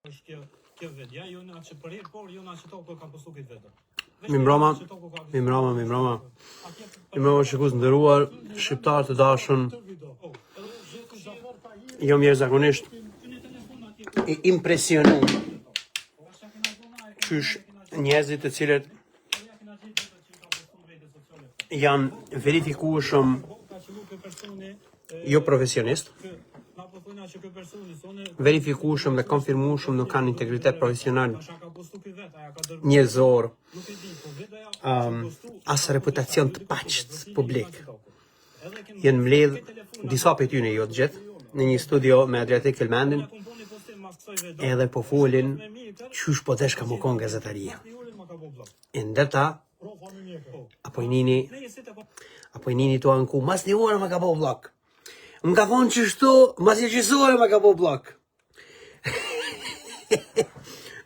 Kjo vetja, jo na që përher, por jo na që toko ka postukit vetë. Mimrama, shikues nderuar, shqiptar të dashur. Jam jashtëzakonisht i impresionuar qysh njerëzit të cilët janë verifikueshëm jo profesionist, verifikueshëm dhe konfirmueshëm nuk kanë integritet profesional, njerëzor, as reputacion të paqët publik. Janë mbledh disa prej tyre, jo të gjithë, në një studio me Adriatik Elmendin, edhe po folin qysh po desh ka më konë gazetaria. E ndërta, apo i nini tu anku, mas një orë më ka po vlog. Më ka thonë qështu, mas një qësore më ka po vlog.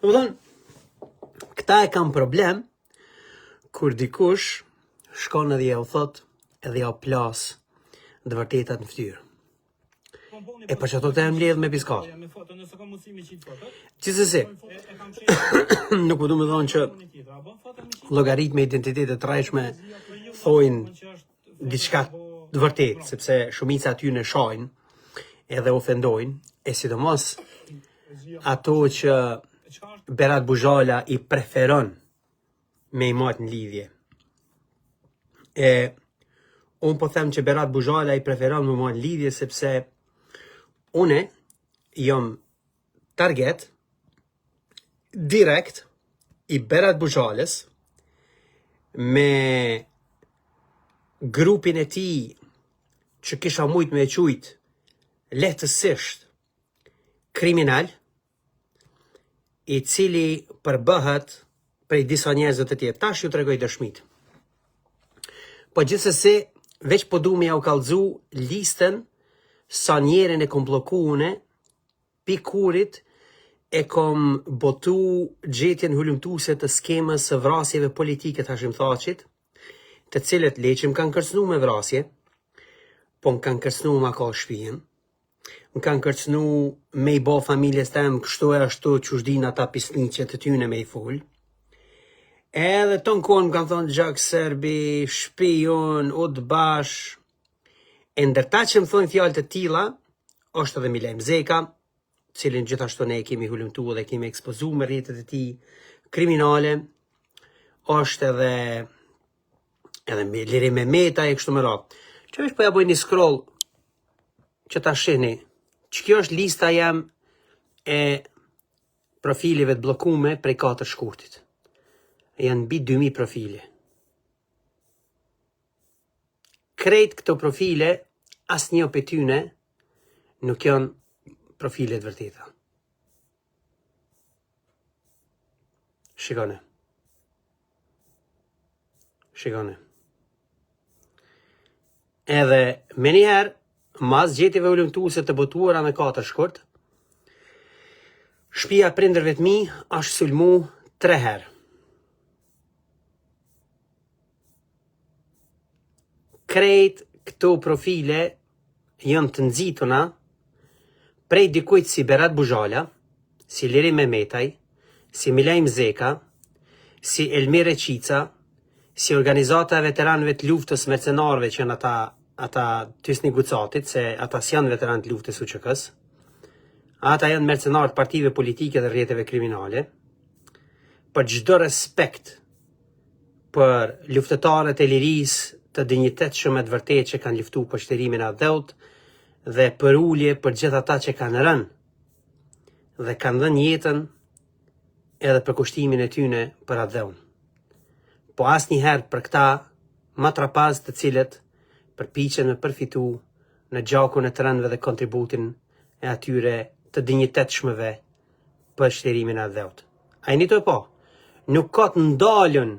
Më thonë, këta e kam problem, kur dikush shkon edhe ja u thot, edhe ja u plas dhe vërtetat në ftyrë. E për që ato të e mbledh me piskar. Gjithsesi, nuk po du me thonë që logaritme identitetet rrejshme thojnë diçka të vërtet, sepse shumica aty në shajnë edhe ofendojnë, e sidomos ato që Berat Buzhala i preferon me i marrë në lidhje. E unë po them që Berat Buzhala i preferon me marrë në lidhje sepse une jam target direkt i Berat Buzhalës me grupin e ti që kisha mujt me e qujt lehtësisht kriminal, i cili përbëhet prej disa njerëzve të tjerë. Tash ju tregoj dëshmit. Po gjithsesi, veç po du me ja u kallëzu listën sa njerën e kom blokune, pikurit e kom botu gjetjen hulumtuse të skemës së vrasjeve politike të Hashim Thaqit, të cilët leqim kanë kërcnu me vrasje, po më kanë kërcnu ma ka shpijen, më kanë kërcnu me i bo familjes tem, kështu e ashtu që shdin ata pisniqet të tyne me i full. Edhe ton kohën më kanë thonë Gjak Serbi, shpijon, udbash, e ndërta që më thonë fjallë të tila, është edhe Milajm Zeka, cilin gjithashtu ne kemi hulumtu dhe kemi ekspozu me rritet e ti kriminale, është edhe Liri Mehmeta e kështu me radhë. Që vesh po ja bëj një scroll që ta shihni, që kjo është lista jam e profilive të blokume prej 4 shkurtit. Janë mbi 2000 profile. Krejt këto profile, as një për tyne, nuk janë profile të vërteta. Shikone. Edhe me njëherë, mas gjetjeve hulumtuese të botuara në 4 shkurt, shtëpia prindërve të mi është sulmu 3 herë. Krejt këto profile janë të nxituna prej dikujt si Berat Buzhala, si Liri Mehmetaj, si Milajm Zeka, si Elmire Qica, si organizata e veteranëve të luftës mercenarëve që janë ata Tysni Gucatit, se ata s'janë veteranë të luftës UÇK-s. Ata janë mercenarë të partive politike dhe rrjeteve kriminale. Për çdo respekt për luftëtarët e lirisë të dinjitetshëm të vërtet që kanë luftuar për shtërimin e Adheut dhe për ulje për gjithë ata që kanë rënë dhe kanë dhënë jetën edhe për kushtimin e tyne për Adheun. Po asnjëherë për këta matrapaz të cilët përpiqen me përfitu në gjakun e të rëndëve dhe kontributin e atyre të dinjitetshmëve për shtërimin e Adheut. A i një të po, nuk ka të ndalën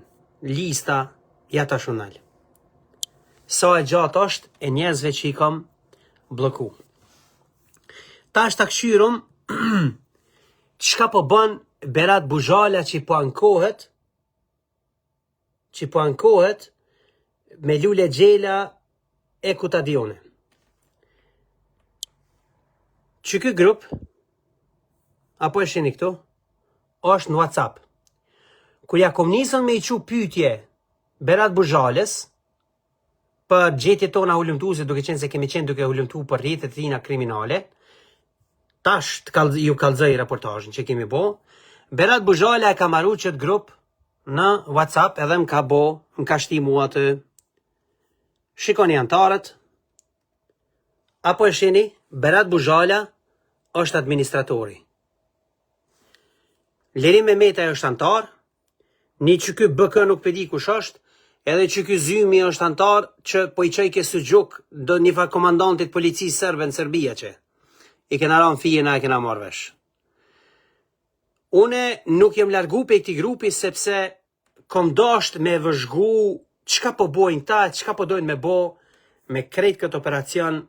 lista jata shunal. Sa e gjatë është e njerëzve që i kam bloku. Ta është të këshyrum, çka po bën Berat Buzhala që po ankohet me Lule Gjela e Kutadione. Që ky grup apo e shini këtu, është në WhatsApp. Kur ja kom nisën me i qu pyetje Berat Buzhales për gjetje tona hulumtuese, duke qenë se kemi qenë duke hulumtu për rrjetet tina kriminale, tash ju kallëzoj raportazhin që kemi bo, Berat Buzhala e ka marru qëtë grup në WhatsApp edhe më ka shti mua të shikoni antarët, apo e shini, Berat Buzhala është administratori. Lirim Mehmetaj është antar, një që ky BK nuk pedi kush është, edhe që ky Zymi është antar që po i qoj ke Suxhuk do një fa komandantit policisë sërbe në Serbia që i kena ranë fije na e kena marrë vesh. Une nuk jem largu pe këti grupi sepse kom dasht me vëzhgu qka po bojnë ta, qka po dojnë me bo me krejt këtë operacion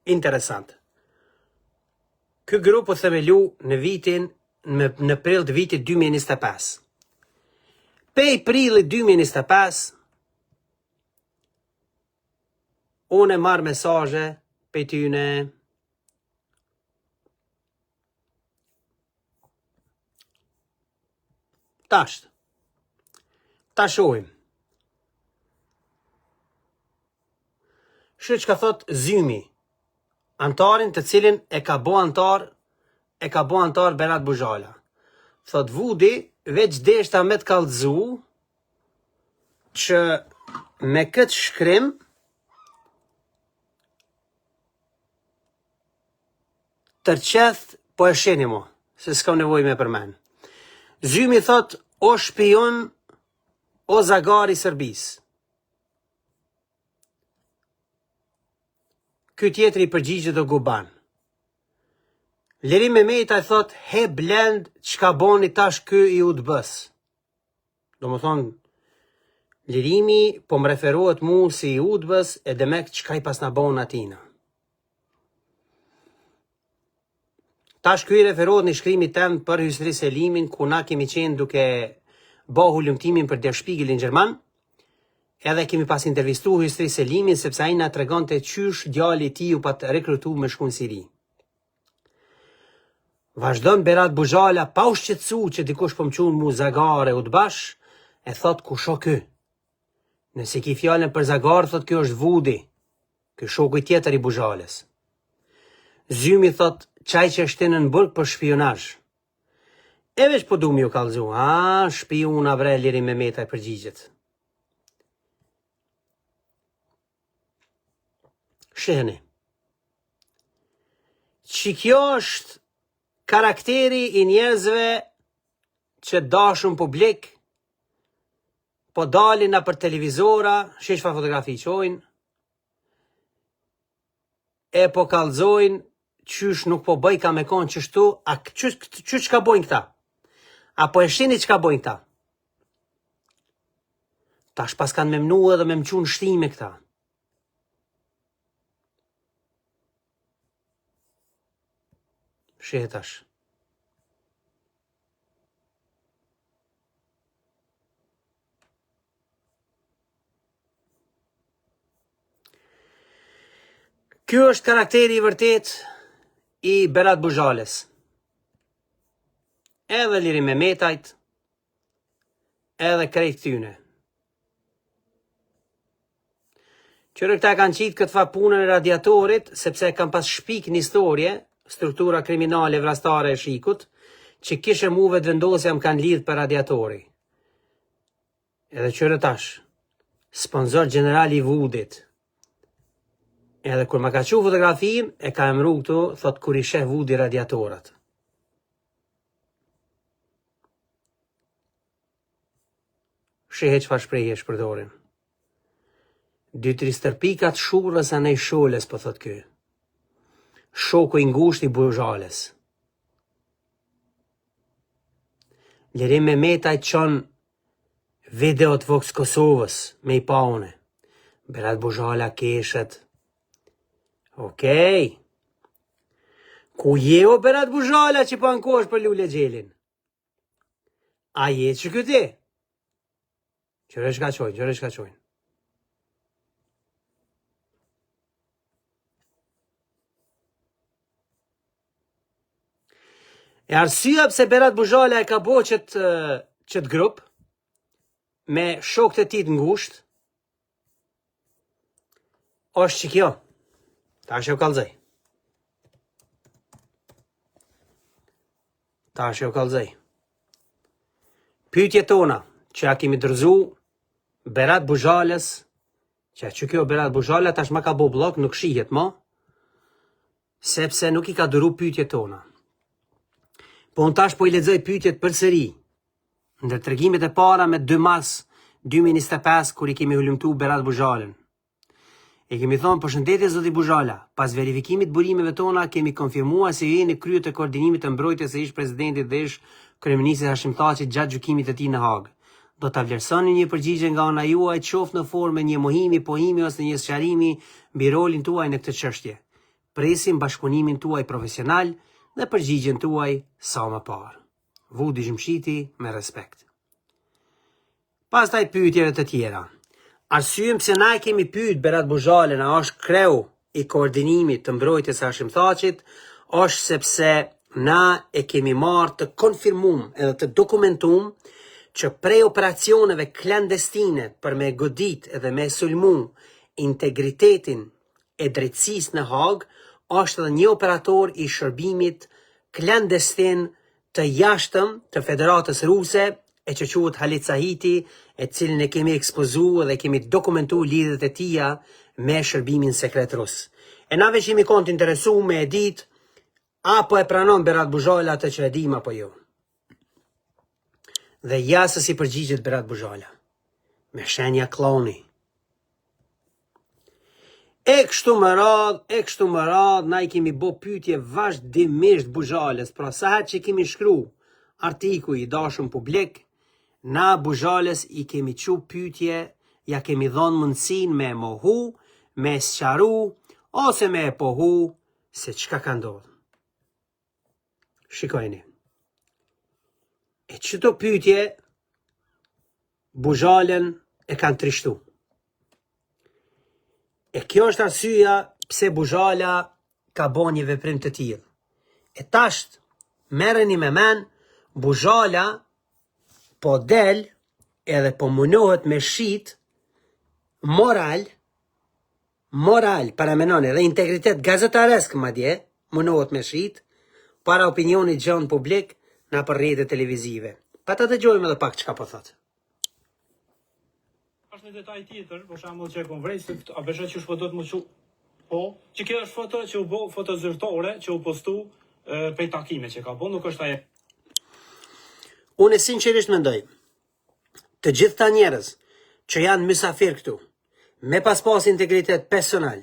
interesant. Ky grup po themelu në prill të vitit 2025. Pej prillit 2025, unë e marrë mesaje pe tyne ta shohim. Shë që ka thot Zymi, antarin të cilin e ka bo antar Berat Buzhala. Thot Vudi, veç deshta me të kallëzu që me këtë shkrim tërqeth po e sheni mo, se s'kam nevoj me përmen. Zymi thot, o shpion, o zagari Sërbis. Ky tjetri përgjigjet o Guban. Lirim Mehmetaj thot, he blend çka boni tash ky i UDB-s. Do më thonë, Lirimi po më referohet mu si i UDB-s e demek çka i pas na bon atina. Tash ky i referohet në shkrimi tem për Hysri Selimin, ku na kemi qenë duke bo hulumtimin për Der Spiegelin Gjerman, edhe kemi pas intervistu Hysri Selimin, sepse ai na tregon të qysh djali ti u pat rekrutu me shku në Siri. Vazhdon Berat Buzhala pa u shqetësu që dikush po më qunë mu Zagare UDBash, e thot ku sho ky. Nëse ki fjallën për Zagar, thot kjo është Vudi, ky shoku i tjetër i Buzhales. Zymi thot qaj që është në burg për shpionazh. E veç po du mi u kallëzu, shpiona bre Lirim Mehmetaj përgjigjet. Shihni. Që kjo është karakteri i njerëzve që dashun publik, po dalin na për televizora, shish fa fotografi qojnë, e po kallëzojnë qysh nuk po bëj ka me konë qështu, a qysh ka bojnë këta? Apo e shini që ka bojnë këta? Tash pas kanë me mnu edhe me mqu në shtime këta. Shetash. Ky është karakteri i vërtet i Berat Buzhales. Edhe Lirim Mehmetajt, edhe krejt tyne. Qërë këta kanë qitë këtë fa punën e radiatorit, sepse kanë pas shpik një historie, struktura kriminale vrastare e shikut, që kishe muve të vendosja më kanë lidhë për radiatori. Edhe qërë tash, sponsor generali i Vudit. Edhe kur ma ka qu fotografim, e ka emru këtu, thot kur i sheh Vudi radiatorat. Shehe që fa shprejhe shpërdorin. 2-3 stërpikat shurës a nej sholes, po thot kjo. Shoku i ngusht i Buzhales. Lirim Mehmetaj qon videot Vox Kosovës me i paune. Berat Buzhala keshet. Okej. Ku je o Berat Buzhala që pa nkosh për Lule Gjelin? A je që këti? Qërë shka qojnë. E arsyeja pse Berat Buxhala e ka bo qët grup me shokët e tij të ngushtë është që kjo. Tash e kallëzoj. Pyetjet tona që ja kemi dërzu Berat Buxhalës, që kjo Berat Buxhala tash ma ka bo blok, nuk shihet më, sepse nuk i ka dëru pyetjet tona. Po unë tash po i lexoj pyetjet përsëri. Ndër tregimet e para me 2 mars 2025 kur i kemi hulumtu Berat Buxhalën. E kemi thonë përshëndetje zoti Buxhala, pas verifikimit burimeve tona kemi konfirmuar se ju jeni krye të koordinimit të mbrojtjes së ish presidentit dhe ish kryeministit Hashim Thaçit gjatë gjykimit të tij në Hag. Do ta vlerësoni një përgjigje nga ana juaj, qoftë në formë një mohimi, pohimi ose një sqarimi mbi rolin tuaj në këtë çështje. Presim bashkëpunimin tuaj profesional dhe përgjigjen tuaj sa më parë. Vudi Gjimshiti me respekt. Pastaj pyetjet e tjera. Arsyeja pse na e kemi pyet Berat Buxhalën a është kreu i koordinimit të mbrojtjes së Hashim Thaçit është sepse na e kemi marrë të konfirmum edhe të dokumentum që prej operacioneve klandestine për me godit edhe me sulmu integritetin e drejtësisë në Hag është edhe një operator i shërbimit klandestin të jashtëm të Federatës Ruse e që quhet Halit Sahiti, e cilin e kemi ekspozu dhe kemi dokumentu lidhjet e tia me shërbimin sekret rus. E nave që jemi kont interesu me e dit, apo e pranon Berat Buxhala atë që e dim apo jo. Dhe ja se si përgjigjet Berat Buxhala. Me shenja kloni. E kështu më radh, na i kemi bo pyetje vazhdimisht Buxhalës, pra sa herë që kemi shkru artikuj i dashur publik, na Buxhalës i kemi qu pyetje, ja kemi dhonë mundësin me mohu, me sqaru, ose me pohu se çka ka ndodhur. Shikojeni. E çdo pyetje Buxhalën e kanë trishtu. E kjo është arsyeja pse Buxhala ka bo një veprim të tillë. E tash merreni me men, Buxhala po del edhe po munohet me shit moral, para menone, dhe integritet gazetaresk madje, munohet me shit, para opinionit gjon publik në për rrjetet televizive. Pa ta dëgjojmë edhe pak çka po thotë. Është një detaj tjetër, për shembull që e konvresë, a besoj që shpo do të më çu. Po, që kjo është foto që u bë, foto zyrtare që u postu për takime që ka bën, nuk është ajo. Unë sinqerisht mendoj, të gjithë ta njerëz që janë mysafir këtu, me pas integritet personal,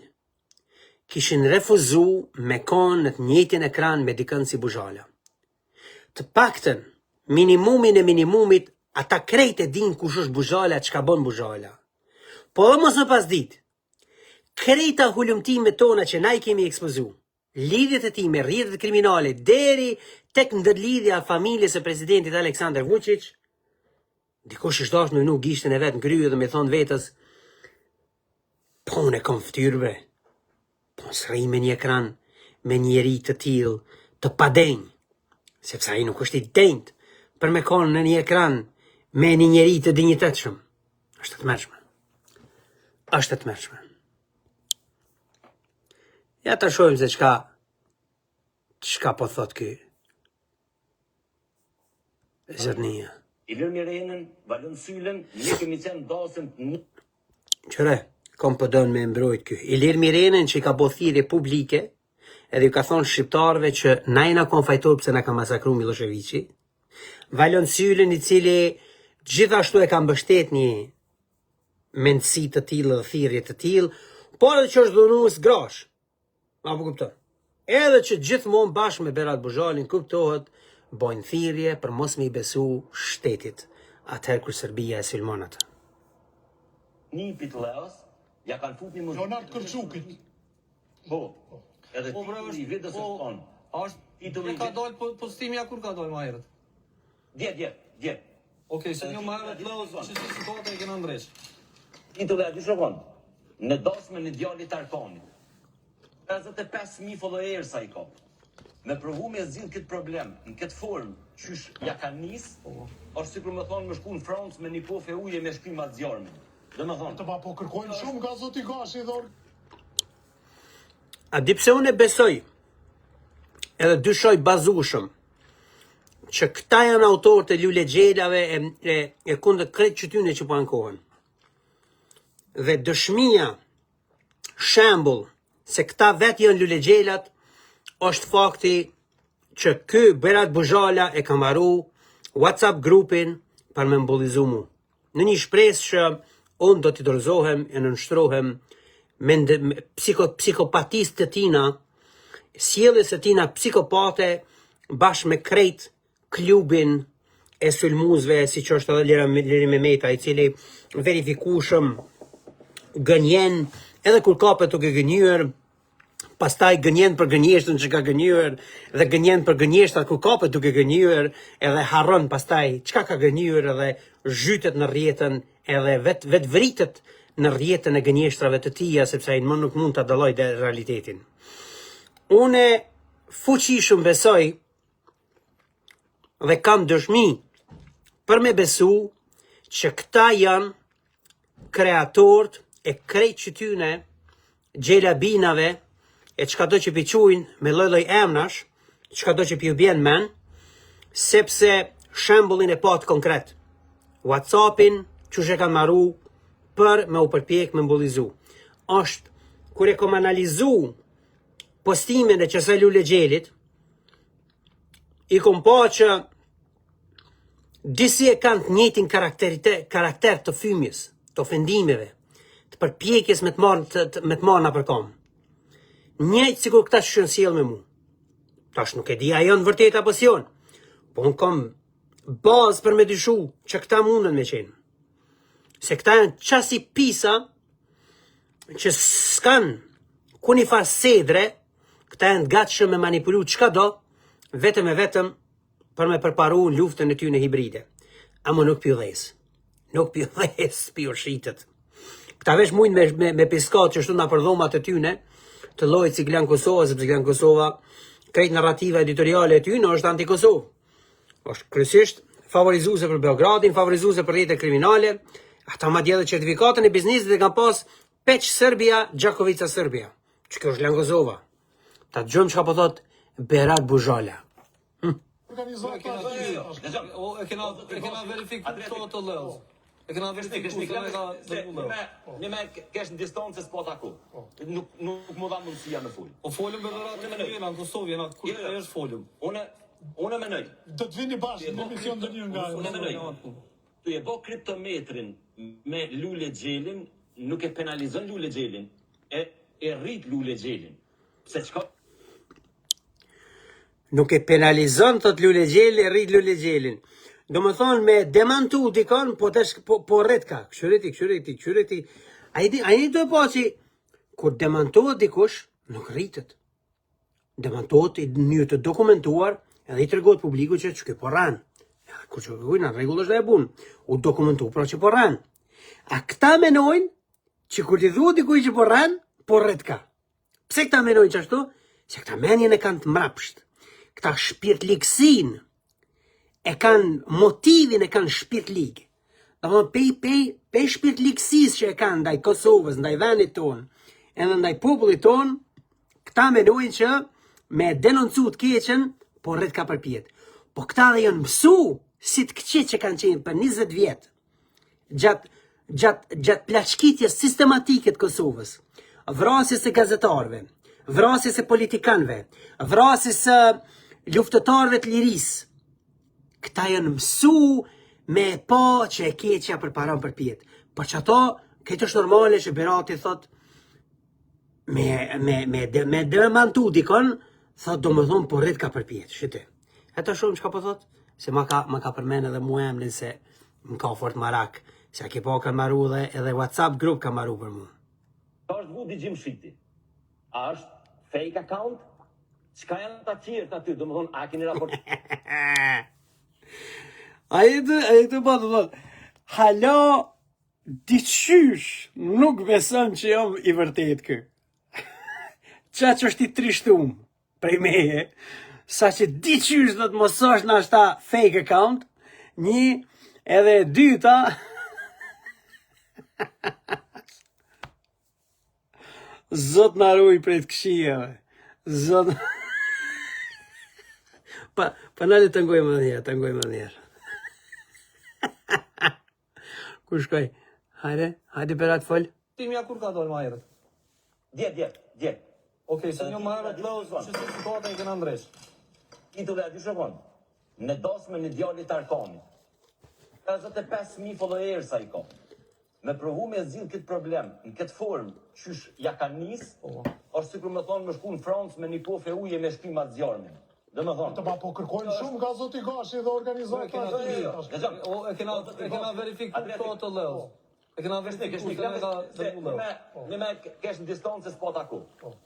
kishin refuzu me konë në të njëjtin ekran me dikën si Buxhala. Të paktën, minimumin e minimumit, ata krejt e din kush është Buxhala, çka bën Buxhala. Po dhe mos më pas ditë, krejta hulumtimet tona që na i kemi ekspozu, lidhjet e tij me rrjetet kriminale deri tek ndërlidhja e familjes së presidentit Aleksandar Vučić, dikush është dashur me nuk gishtin e vet në krye dhe me thon vetës, po unë kam ftyrë, po s'rri me një ekran me një njeri të tillë të padenj, sepse ai nuk është i denjt për me konë në një ekran me një njeri të dinjitetshëm. Është të mërshme. Ja ta shohim se çka po thot ky zërnia. Ilir Mirenën, Valon Sylen, ne kemi qenë dasëm Qëre, kom përdon me mbrojt ky. Ilir Mirenën që i ka bo thirrje publike, edhe ju ka thonë shqiptarëve që na i na kon fajtor pse na ka masakru Miloševiqi. Valon Sylen i cili gjithashtu e ka mbështet një mendësi të tillë dhe thirrje të tillë, por edhe që është dhunues grash. Apo kupton? Edhe që gjithmonë bashkë me Berat Buxhalin kuptohet bojnë thirrje për mos me i besu shtetit, atëherë kur Serbia e sulmon ata. Një pitleos, ja kanë fut një muzikë. Leonard Kërçukit. Po. Edhe ti i vetës së ton. Është ka dalë postimi ja kur ka dalë më herët. Dje. Okej, se një më herët që si situata e kena ndreq. Titull e dy shokon. Në dasme në djalit Arkanit. 55.000 followers ai ka. me provu me zgjidh këtë problem në këtë formë, qysh ja ka nis, është sikur më thonë më shku në Francë me një pofe uje me shpim atë zjarmin. Dhe më thonë, Të pa po kërkojnë shumë nga zoti Gashi dhe A di pse unë e besoj, edhe dyshoj bazushëm, që këta janë autorët e Lule Gjelave e kundër krejt qytyne që po ankohen. Dhe dëshmia, shembull, se këta vetë janë Lule Gjelat, është fakti që ky Berat Buzhala e ka marru WhatsApp grupin për me mbullizu mu. Në një shpresë që unë do t'i dorëzohem e nënshtrohem me psikopatisë të tina, sjelljes e tina psikopate bashkë me krejt klubin e sulmuzve, si që është edhe Leri Memeta, i cili verifikueshëm gënjen edhe kur kapet të gënjur, pastaj gënjen për gënjeshtën që ka gënjur, dhe gënjen për gënjeshtat kur kapet duke gënjur, edhe harron pastaj çka ka gënjur, edhe zhytet në rrjetën, edhe vet vritet në rrjetën e gënjeshtrave të tija, sepse ai nuk mund ta dallojë dhe realitetin. Unë fuqishëm besoj dhe kam dëshmi për me besu që këta janë kreatorët e krejt qytyne, gjelabinave, e çka do që piqujnë me lloj emrash, çka do që pi u bjen men, sepse shembullin e pat konkret, WhatsAppin që e kanë marru për me u përpjek me mbullizu. Është, kur e kom analizu postimin e qësë Lule Gjelit, i kom pa që disi e kanë të njëjtin karakter të fymjes, të ofendimeve, të përpjekjes me të marrë në përkom. Njëjtë sikur këta që sjell me mu. Tash nuk e di a janë vërtet apo si janë, po unë kam bazë për me dyshu që këta mundën me qenë. Se këta janë qasi pisa që s'kan ku një farë sedre, këta janë gatshëm me manipulu çka do, vetëm e vetëm për me përparu luftën e tyre hibride. Amo nuk pi dhes. Nuk pi dhes, pi urshitet. Këta vesh mujnë me piskat që shtu nga për dhomat e tyne, të llojit si Glan Kosova, sepse Glan Kosova, krejt narrativa editoriale e tyne është anti-Kosovë. Është kryesisht favorizuese për Beogradin, favorizuese për rrjetet kriminale. Ata madje edhe certifikatën e biznesit e kanë pas Peq Serbia, Gjakovica Serbia. Që kjo është Glan Kosova. Ta dëgjojmë çka po thot Berat Buzhala. E kena verifiku të lëz. E kena verifiku se me ka dërgu lëz. Një me kesh në distancë s'po taku. Nuk më dha mundësia me full. O folëm Berat në jena në Kosovë, jena kur e është folëm. Unë menoj. Do të vini bashkë në emision të një nga. Unë menoj. Tu e bë kriptometrin me Lule Gjelin, nuk e penalizon Lule Gjelin, e rrit Lule Gjelin. Pse çka? Nuk e penalizon, thot Lule Gjeli, e rrit Lule Gjelin. Do më thonë me demantu dikon, po rrit ka. Këshyriti. A i do e po që, kur demantohet dikush, nuk rritet. Demantohet i një të dokumentuar, edhe i tregohet publiku që kjo po ran. Kur që kujna, regull është dhe e bun. U dokumentu, pra që po ran. A këta menojnë, që kur t'i dhuhet dikuj që po ran, po rrit ka. Pse këta menojnë që ashtu? Se këta menjen e kanë të mrapsht. Këta shpirt ligësin, e kanë motivin, e kanë shpirt ligë. Do të pe shpirt ligësis që e kanë ndaj Kosovës, ndaj vendit tonë, edhe ndaj popullit tonë, këta menojnë që me denoncu të keqen, po rrit ka përpjet. Po këta dhe janë mësu si të këqet që kanë qenë për 20 vjetë, gjatë plaçkitjes sistematike të Kosovës, vrasjes e gazetarëve, vrasjes e politikanëve, vrasjes e luftëtarëve të lirisë. Këta janë mësu me pa që e keqja përparon përpjet. Por që ato, këtë është normale që Berati thot, me demantu dikon, thot do më thonë po rrit ka përpjet. Shite. Eto shumë që ka po thot, se ma ka përmen edhe mu emrin se më ka fort marak, se a ki po kanë maru dhe edhe WhatsApp grup ka maru për mu. Ka është vu Digjim Shiti. A është fake account? Çka janë ta tjerë aty? Do më thonë, a keni raport? A i të bëtë, hala, diqysh, nuk beson që jam i vërtet kë. Qa që është i trishtum, prej meje, sa që di qysh do të mos është në ashta fake account, një, edhe dyta, Zot na ruaj prej të këqijave. Zot. Pa na le të ngojmë edhe një herë. Ku shkoj? Hajde Berat fol. Ti mja kur ka dalë më herët? Dje. Okej, se një më herët lëz, që si situata i kena ndresh. I të dhe aty shokon, në dasme në djallit Arkami. 55.000 followers a i ka. Me provu me zgjidh këtë problem, në këtë formë, qysh ja ka nis, është sikur më thonë më shku në Francë me një pofe uje me shpimat zjarmin. Dhe më thonë. Të pa po kërkojnë shumë nga zoti Gashi dhe organizata. E kena verifiku këto të lëz. E kena verifiku se me ka dërgu lëz. Në me kesh në distancë s'po taku.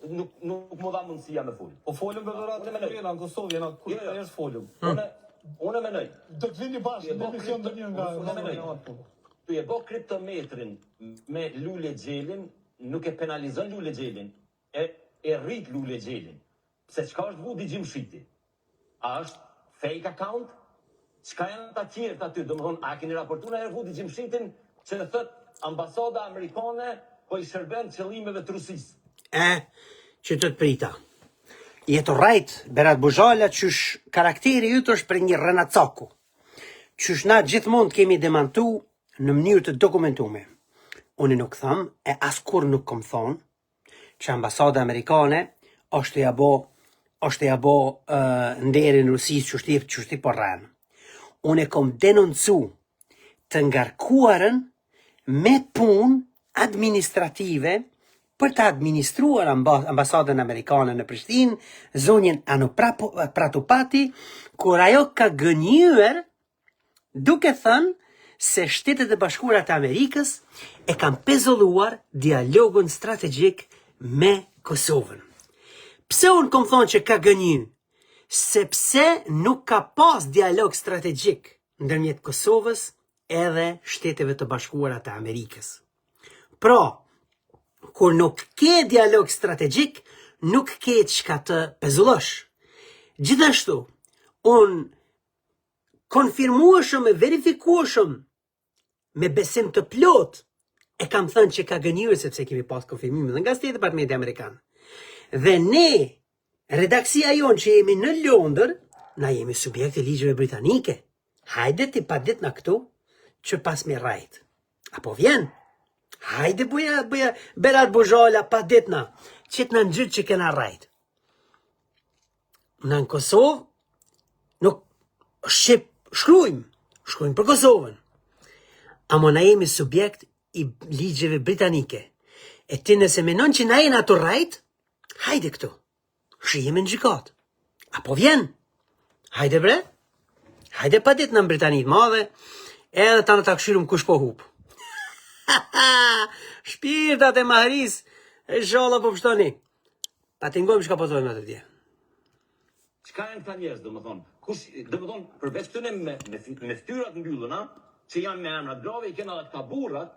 Nuk më dha mundësia me full. Po folëm për dhërat në jena në Kosovë, jena kur të jesh folëm. Unë menoj. Do të vini bashkë në emision të një nga. Tu e bo kriptometrin me Lule Xhelin, nuk e penalizon Lule Xhelin, e rrit Lule Xhelin. Pse çka është Vudi Gjimshiti? A është fake account? Çka janë ata tjerë aty? Domethënë, a keni raportuar në Vudi Gjimshitin që në thot ambasada amerikane po i shërben qëllimeve të Rusisë? Që të prita. Jetë rajt, Berat Buzhala, qysh karakteri jytë është për një rënacaku. Qysh na gjithmonë kemi demantu në mënyrë të dokumentume. Unë nuk tham, e askur nuk kom thonë, që ambasada amerikane është ja bo nderin Rusis qështi po rranë. Unë e kom denoncu të ngarkuarën me pun administrative për të administruar ambasadën amerikane në Prishtinë, zonjën Ano Pratupati, kur ajo ka gënjur duke thënë se Shtetet e Bashkuara të Amerikës e kanë pezulluar dialogun strategjik me Kosovën. Pse unë kom thonë që ka gënjur? Sepse nuk ka pas dialog strategjik ndërmjet Kosovës edhe Shteteve të Bashkuara të Amerikës. Pra, kur nuk ke dialog strategjik, nuk ke çka të pezullosh. Gjithashtu, unë konfirmueshëm e verifikueshëm me besim të plot e kam thënë që ka gënjur sepse kemi pas konfirmime dhe nga State Department Amerikan. Dhe ne, redaksia jonë që jemi në Londër, na jemi subjekte ligjeve britanike. Hajde ti pa dit në këtu që pas me rajt. Apo vjen? Hajde buja Berat Buzhala pa dit na që të në nëgjyt që kena rajt. Në Kosovë, nuk shkrujmë për Kosovën. Amo na jemi subjekt i ligjeve britanike. E ti nëse menon që na jena të rajt, hajde këtu. Shihemi në gjykat. Apo vjen? Hajde bre? Hajde pa dit në Britanit madhe, edhe ta në takshyrëm kush po hup. Shpirtat e mahris, e sholla po pështoni. Pa t'ingojmë shka po tojmë atë tje. Çka janë këta njerëz, domethënë, përveç këtyne me fytyrat mbyllur, që janë me emra grave, i kena edhe këta burrat,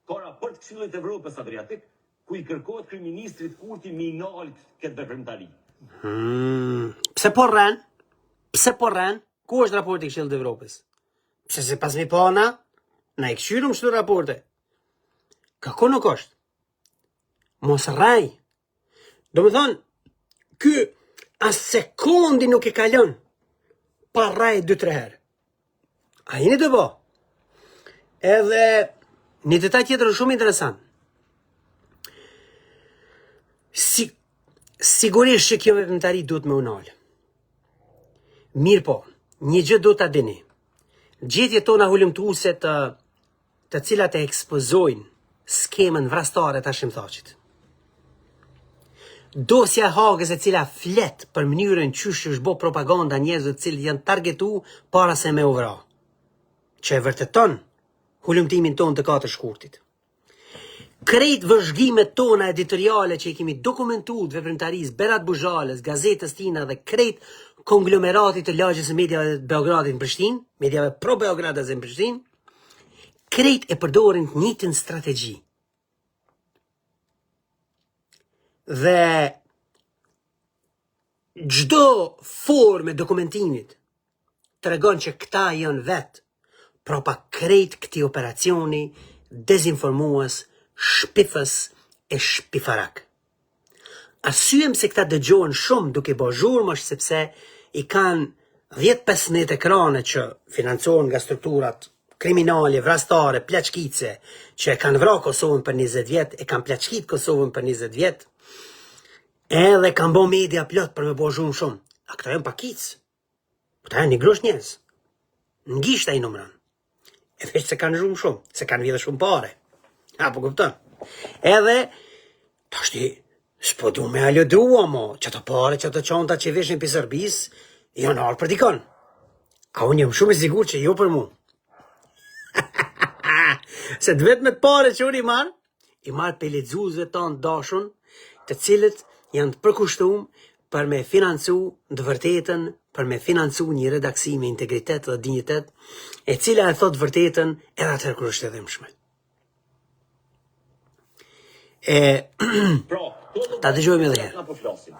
ka raport Këshillit të Evropës Adriatik, ku i kërkohet kryeministrit Kurti me inalit këtë veprimtari. Pse po rren? Ku është raporti i Këshillit të Evropës? Pse se pas mi pana, na i këshyrëm shtu raporte. Kako nuk është? Mos rrej. Do më thonë, ky as sekundi nuk e kalon pa rrej 2-3 herë. A jeni të bo? Edhe një detaj tjetër shumë interesant. Sigurisht që kjo veprimtari duhet me unalë. Mirë po, një gjë do ta dini. Gjetje tona hulumtuese të cilat e ekspozojnë skemën vrastare të Shimthaqit. Dosja Hagës e cila flet për mënyrën qysh është bo propaganda njerëzve të cilët janë targetu para se me uvra. Që e vërteton hulumtimin ton të 4 shkurtit. Krejt vëzhgimet tona editoriale që i kemi dokumentu të veprimtarisë Berat Buzhalës, gazetës tina dhe krejt konglomeratit të lagjës e mediave të Beogradit në Prishtinë, mediave pro-Beogradës në Prishtinë, krejt e përdorin të njëjtën strategji. Dhe gjdo formë e dokumentimit tregon që këta janë vetë propa krejt këti operacioni dezinformues, shpifës e shpifarak. Arsyem se këta dëgjohen shumë duke bërë zhurmë është sepse i kanë 10-15 ekrane që financohen nga strukturat kriminale, vrastare, plaçkice, që e kanë vrarë Kosovën për 20 vjet, e kanë plaçkit Kosovën për 20 vjet, edhe kanë bo media plot për me bërë zhurmë shumë. A këta janë pakic. Këta janë një grosh njerëz. Në gishta i numëran. E veç se kanë zhurmë shumë, se kanë vjedhe shumë pare. Apo kupton? Edhe, tashti, s'po du me alëdua, mo, që të pare, që të qonta që veshin për Serbis, janë arë për dikon. A unë jam shumë i sigur që jo për mu. Se të vetë me të pare që unë i marë për lexuesve tanë dashun, të cilët janë të përkushtuar për me financu të vërtetën, për me financu një redaksi me integritet dhe dignitet, e cila e thot vërtetën edhe atëherë kur është e dhimbshme. Ta dëgjojmë edhe herë. Po flasim.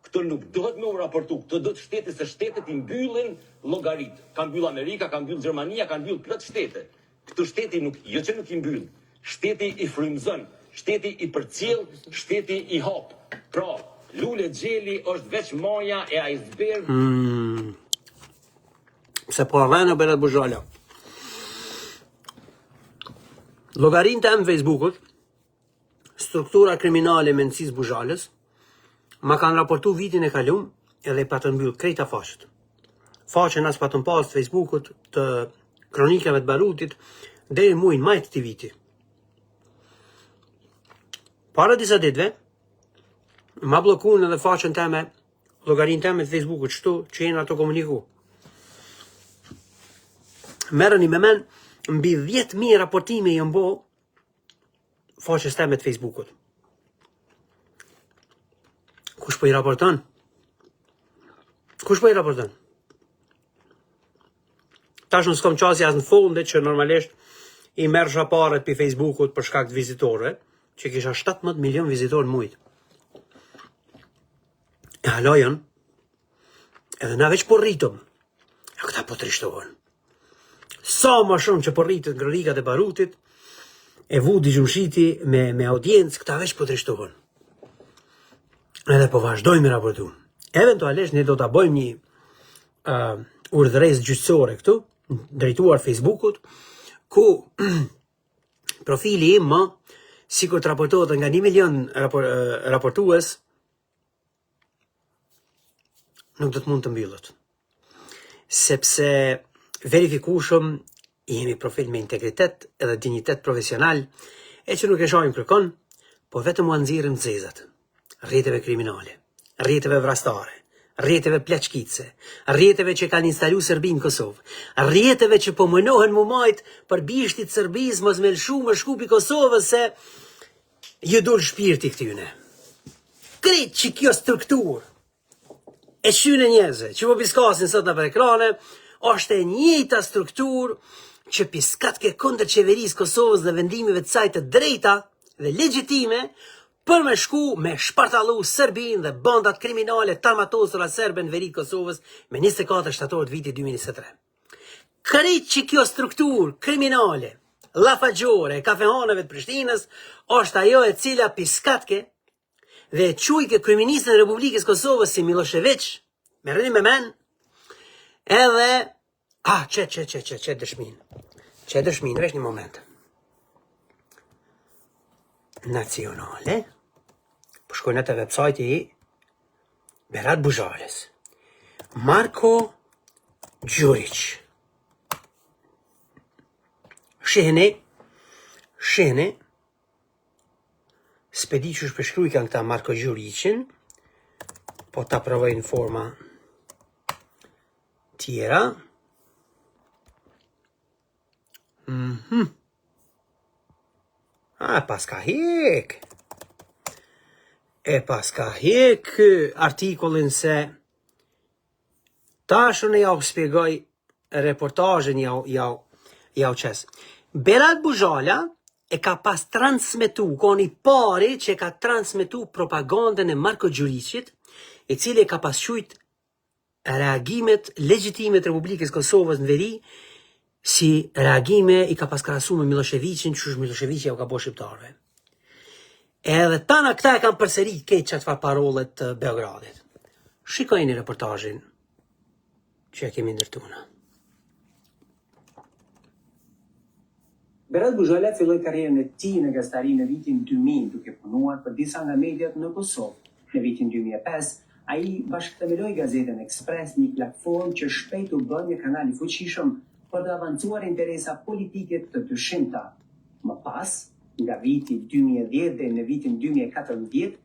Këto nuk duhet me u raportu, këto do të shtete se shtetet i mbyllin llogarit. Ka mbyll Amerika, ka mbyll Gjermania, ka mbyll plot shtete. Këto shteti nuk, jo që nuk i mbyll, shteti i frymëzon, shteti i përcjell, shteti i hap. Pra, lule xheli është veç maja e iceberg. Se po arrena Berat Buxhala. Llogarin të Facebookut, struktura kriminale me nësis Buxhalës, ma kanë raportu vitin e kalum edhe pa të mbyll krejta faqet. Faqen as pa të pas të Facebookut të kronikave të Barutit deri muin maj të viti. Para disa ditve, ma blokun edhe faqen teme, llogarin teme të Facebookut qëtu që jenë ato komuniku. Merreni me men, mbi 10.000 raportime janë bo faqes teme të Facebookut. Kush po i raporton? Kush po i raporton? Tash në s'kom qasi as në fonde që normalisht i merr shaparet për Facebookut për shkak të vizitorëve, që kisha 17 milion vizitorë mujt. E halojon, edhe na veç po rritëm, e këta po trishtohen. Sa më shumë që po rritët ngërrikat e Barutit, e Vudi Gjumshiti me audiencë, këta veç po trishtohen. Edhe po vazhdojmë me raportu. Eventualisht ne do ta bëjmë një urdhëresë gjyqësore këtu, drejtuar Facebookut, ku profili im më, si kur të raportohet nga 1 milion raportues, nuk do të mund të mbyllet. Sepse verifikueshëm jemi profil me integritet edhe dignitet profesional, e që nuk e shohim kërkon, po vetëm u nxirrim zezat, rrjeteve kriminale, rrjeteve vrastare, rrjeteve plaçkice, rrjeteve që kanë instalu Serbi në Kosovë, rrjeteve që po mënohen mu majt për bishtit Serbis mos me lshu më shkupi Kosovës se ju dul shpirti këtyne. Krejt që kjo struktur e shyne njerëzve që po piskasin sot në për ekrane, është e njëjta struktur që piskat ke kundër qeverisë Kosovës dhe vendimive të saj të drejta dhe legjitime për me shku me shpartalu Serbin dhe bandat kriminale tarmatosura serbe në veri Kosovës me 24 shtator të vitit 2023. Krejt që kjo struktur kriminale, lafagjore, kafehaneve të Prishtinës, është ajo e cila piskatke dhe quajke kryeministën e Republikës Kosovës si Milošević, me rëni me men, edhe, që dëshmin. Që dëshmin, vesh një moment. Nacionale, po shkojnë të websajti i Berat Buxhalës. Marko Gjurić. Shihni, s'pedi që shpeshkruj kanë këta Marko Gjurićin, po ta provojnë forma tjera. Paska hek. Paska hek artikullin se tashën e jau spjegoj reportajën jau qes. Berat Buxhala e ka pas transmetu, koni pari që ka transmetu propagandën e Marko Gjurićit, i cili ka pasqyrt reagimet legjitime të Republikës Kosovës në veri, si reagime i ka paskrahasuar me Miloševićin, që Miloševići u ka bërë shqiptarëve. Edhe tana këta e kanë përsërit këtë çfarë parolet të Beogradit. Shikojeni reportazhin që e kemi ndërtuar. Berat Buxhala filloi karrierën e tij në gazetari në vitin 2000 duke punuar për disa nga mediat në Kosovë. Në vitin 2005, ai bashkëthemeloi gazetën Express, një platformë që shpejt u bë një kanal i fuqishëm për të avancuar interesa politike të dyshimta. Më pas, nga viti 2010 dhe në vitin 2014,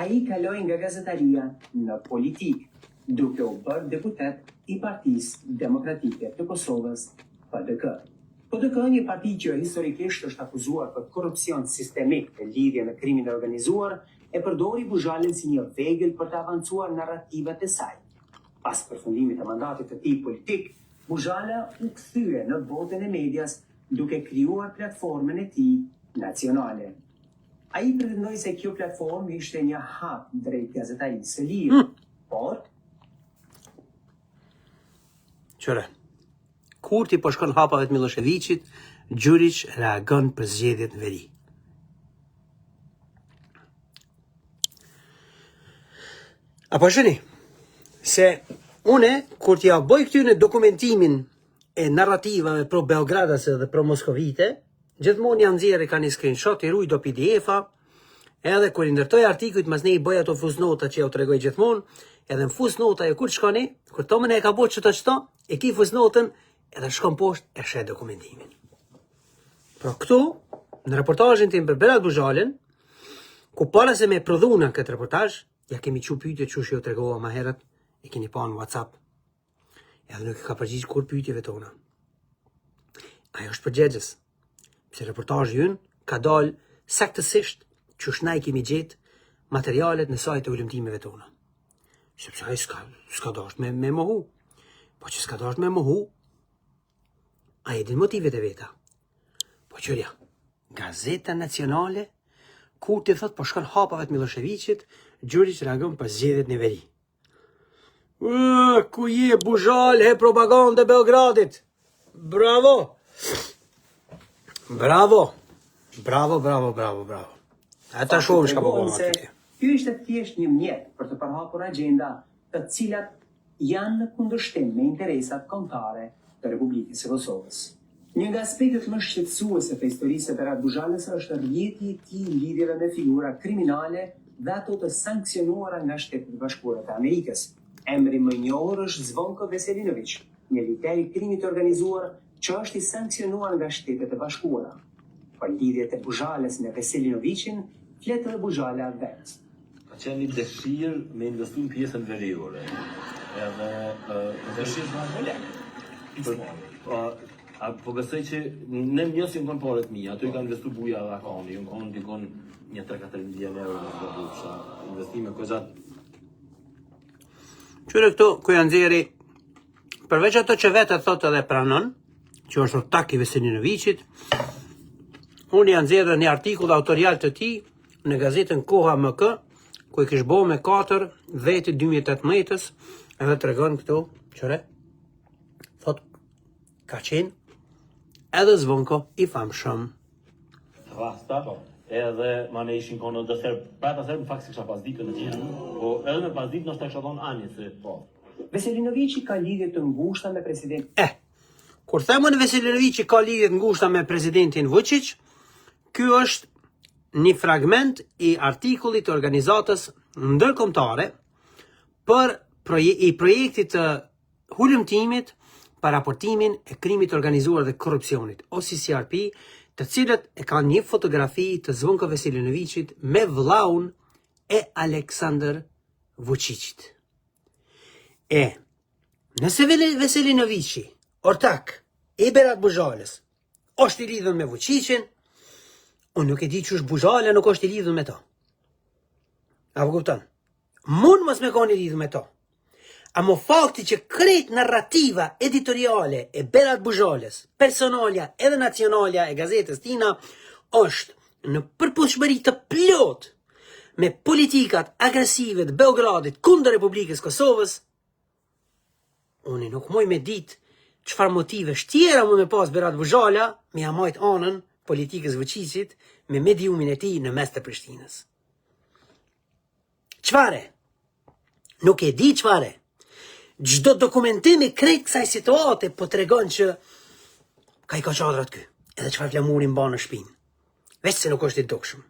ai kaloi nga gazetaria në politikë, duke u bërë deputet i Partisë Demokratike të Kosovës, PDK. PDK, një parti që historikisht është akuzuar për korrupsion sistemik në lidhje me krimin e organizuar, e përdori Buxhalën si një vegël për të avancuar narrativat e saj. Pas përfundimit të mandatit të tij politik, Buxhala u kthye në botën e medias duke krijuar platformën e tij nacionale. Ai pretendoi se kjo platformë ishte një hap drejt gazetarisë së lirë, por Qëre, kur ti po shkon hapave të Miloševićit, Gjurić reagon për zgjedhjet në veri. Apo shëni, se une, kur t'ja boj këtyne dokumentimin e narrativave pro Beogradase dhe pro Moskovite, gjithmonë janë nxjerrë ka një screenshot, i ruj do PDF-a, edhe kur i ndërtoj artikujt, mas ne i bëj ato fusnota që ja u tregoj gjithmonë, edhe në fusnota e kur shkoni, kur tomën e ka bërë çto, e ki fusnotën, edhe shkon poshtë e shet dokumentimin. Pra këtu, në reportazhin tim për Berat Buxhalën, ku para se me prodhuna këtë reportazh, ja kemi qu pyetje që ju tregova më herët, e keni pa në WhatsApp. Edhe nuk ka përgjigj kur pyetjeve tona. Ajo është përgjegjës. Pse reportazhi ynë ka dalë saktësisht që na i kemi gjetë materialet në sajt e ulëmtimeve tona. Sepse ai s'ka dashur me mohu. Po që s'ka dashur me mohu, ai e din motivet e veta. Po qërja, Gazeta Nacionale, kur ti thot po shkon hapave të Miloševićit, Gjurić reagon për zgjedhjet në veri. Ku je Buxhalë, he propagandë e Beogradit. Bravo! Bravo! Bravo, bravo, bravo, bravo. Ata shumë shka po bëma aty. Ky ishte thjesht një mjet për të përhapur agenda të cilat janë në kundërshtim me interesat kombëtare të Republikës së Kosovës. Një nga aspektet më shqetësuese të historisë së Berat Buxhalës është rrjeti i tij i lidhjeve me figura kriminale dhe ato të sankcionuara nga Shtetet e Bashkuara të Amerikës. Emri më i njohur është Zvonko Veselinović, një lider i krimit të organizuar që është i sankcionuar nga Shtetet e Bashkuara. Për lidhjet e Buxhalës me Veselinovićin, flet edhe Buxhala vetë. Ka qenë një dëshirë me investu në pjesën veriore. Edhe dëshirë më lek. Po besoj që ne njësim kanë paret mija, ato i kanë investu buja dhe akoni, unë kanë dikon një 3-4 milion euro në të dupsha, investime kozat. Qyre këtu, ku janë nxjerri, përveç ato që vetë thot edhe pranon, që është ortak i Veselinovićit, unë janë nxjerrë një artikull autorial të tij në gazetën Koha MK, ku i kish bo me 4 dheti 2018-ës, edhe të regon këtu, qëre, thot, ka qenë edhe Zvonko i famshëm. Rasta, edhe ma ne ishin kono dëser, pra ta serë në fakt si kisha pas ditë në tjera, po edhe me pas ditë nështë ta kisha thonë ani, se po. Veselinovići ka lidhje të ngushta me presidentin. Kur themën Veselinovići ka lidhje të ngushta me presidentin Vučić, ky është një fragment i artikullit të organizatës ndërkombëtare për projektit të hulumtimit për raportimin e krimit të organizuar dhe korrupsionit, OCCRP, të cilët e kanë një fotografi të Zvonko Veselinovićit me vllaun e Aleksandar Vučićit. Nëse Veselinovići, ortak i Berat Buxhalës, është i lidhur me Vučićin, unë nuk e di që është Buxhala nuk është i lidhur me to. Apo kupton? Mund mos me koni lidhur me to. Amo fakti që krejt narrativa editoriale e Berat Buxhalës, personalja edhe nacionalja e gazetës tina, është në përputhshmëri të plot me politikat agresive të Beogradit kundër Republikës Kosovës, unë nuk moj me ditë çfarë motive tjera më me pas Berat Buxhala me jamajt anën politikës Vučićit me mediumin e tij në mes të Prishtinës. Çfarë? Nuk e di çfarë. Çdo dokumentim i krejt kësaj situate po tregon që ka i ka qadrat ky, edhe çfarë flamuri mban në shpinë. Veç se nuk është i dukshëm.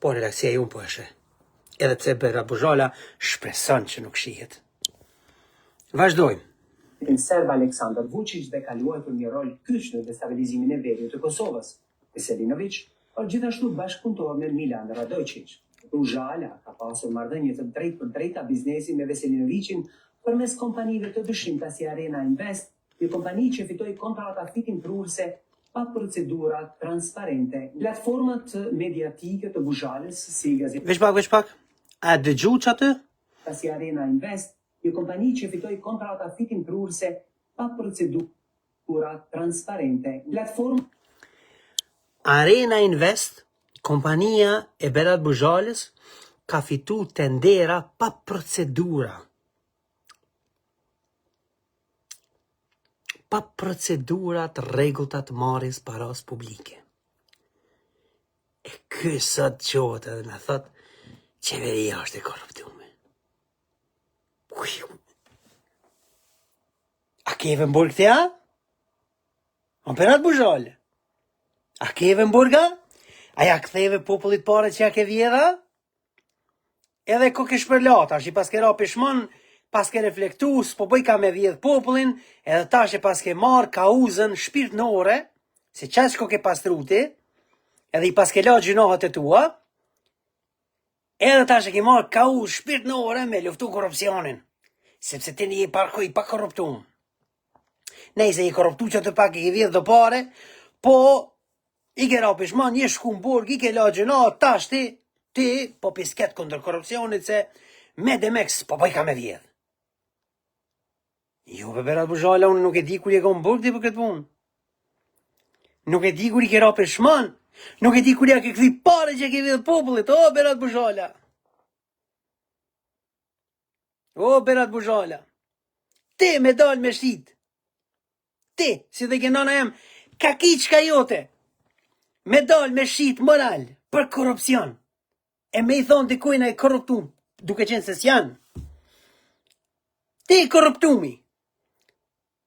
Po relaksia ju po eshe. Edhe pse Berat Buxhala shpreson që nuk shihet. Vazhdojmë. Serb Aleksandar Vučić dhe ka luajtur një rol kyç në destabilizimin e veriut të Kosovës. Veselinović është gjithashtu bashkëpunëtor me Milan Radojić. Buxhala ka pasur marrëdhënie të drejtë për drejta biznesi me Veselinovićin përmes kompanive të dëshimta si Arena Invest, një kompani që fitoi kontrata fitimprurse pa procedura transparente. Platformat mediatike të Buxhalës si gazetë Veç pak. A dëgju atë? si Arena Invest, një kompani që fitoi kontrata fitimprurse pa procedura transparente. Platforma Arena Invest, kompania e Berat Buxhalës, ka fitu tendera pa procedura. Pa procedura të rregullta të marrjes paras publike. E ky sot qohet edhe na thot qeveria është e korruptuar. A keve në burg të ja? O Berat Buxhalë? A keve në burga? A ja ktheve popullit pare që ja ke vjedha? Edhe ko ke shpërlat, ashtë i pas ke ra pishmon, pas ke reflektu, s'po bëj ka me vjedh popullin, edhe tash e pas ke marë kauzën shpirtnore, se qas ko ke pastruti, edhe i pas ke la gjinohat e tua, edhe tash e ke marë kauzë shpirtnore me luftu korupcionin, sepse ti një i pa korruptum. Nejse i korruptu që të pak i ke vjedh do pare, po i ke ra pishmon, një shku në burg, i ke la gjinohat, tash ti po pisket kundër korrupcionit se me demek s'po bëj ka me vjedh. Jo, Berat Buxhala, unë nuk e di kur je ka në burg ti për këtë punë. Nuk e di kur i ke ra pishmon. Nuk e di kur ja ke kthi pare që ke vjedh popullit. O, Berat Buxhala. O, Berat Buxhala. Ti me dal me shtit. Ti, si dhe ke nana jem, ka kiçka jote. Me dal me shit moral për korrupcion. E me i thonë dikujna e korruptum, duke qenë se s'janë. Ti korruptumi.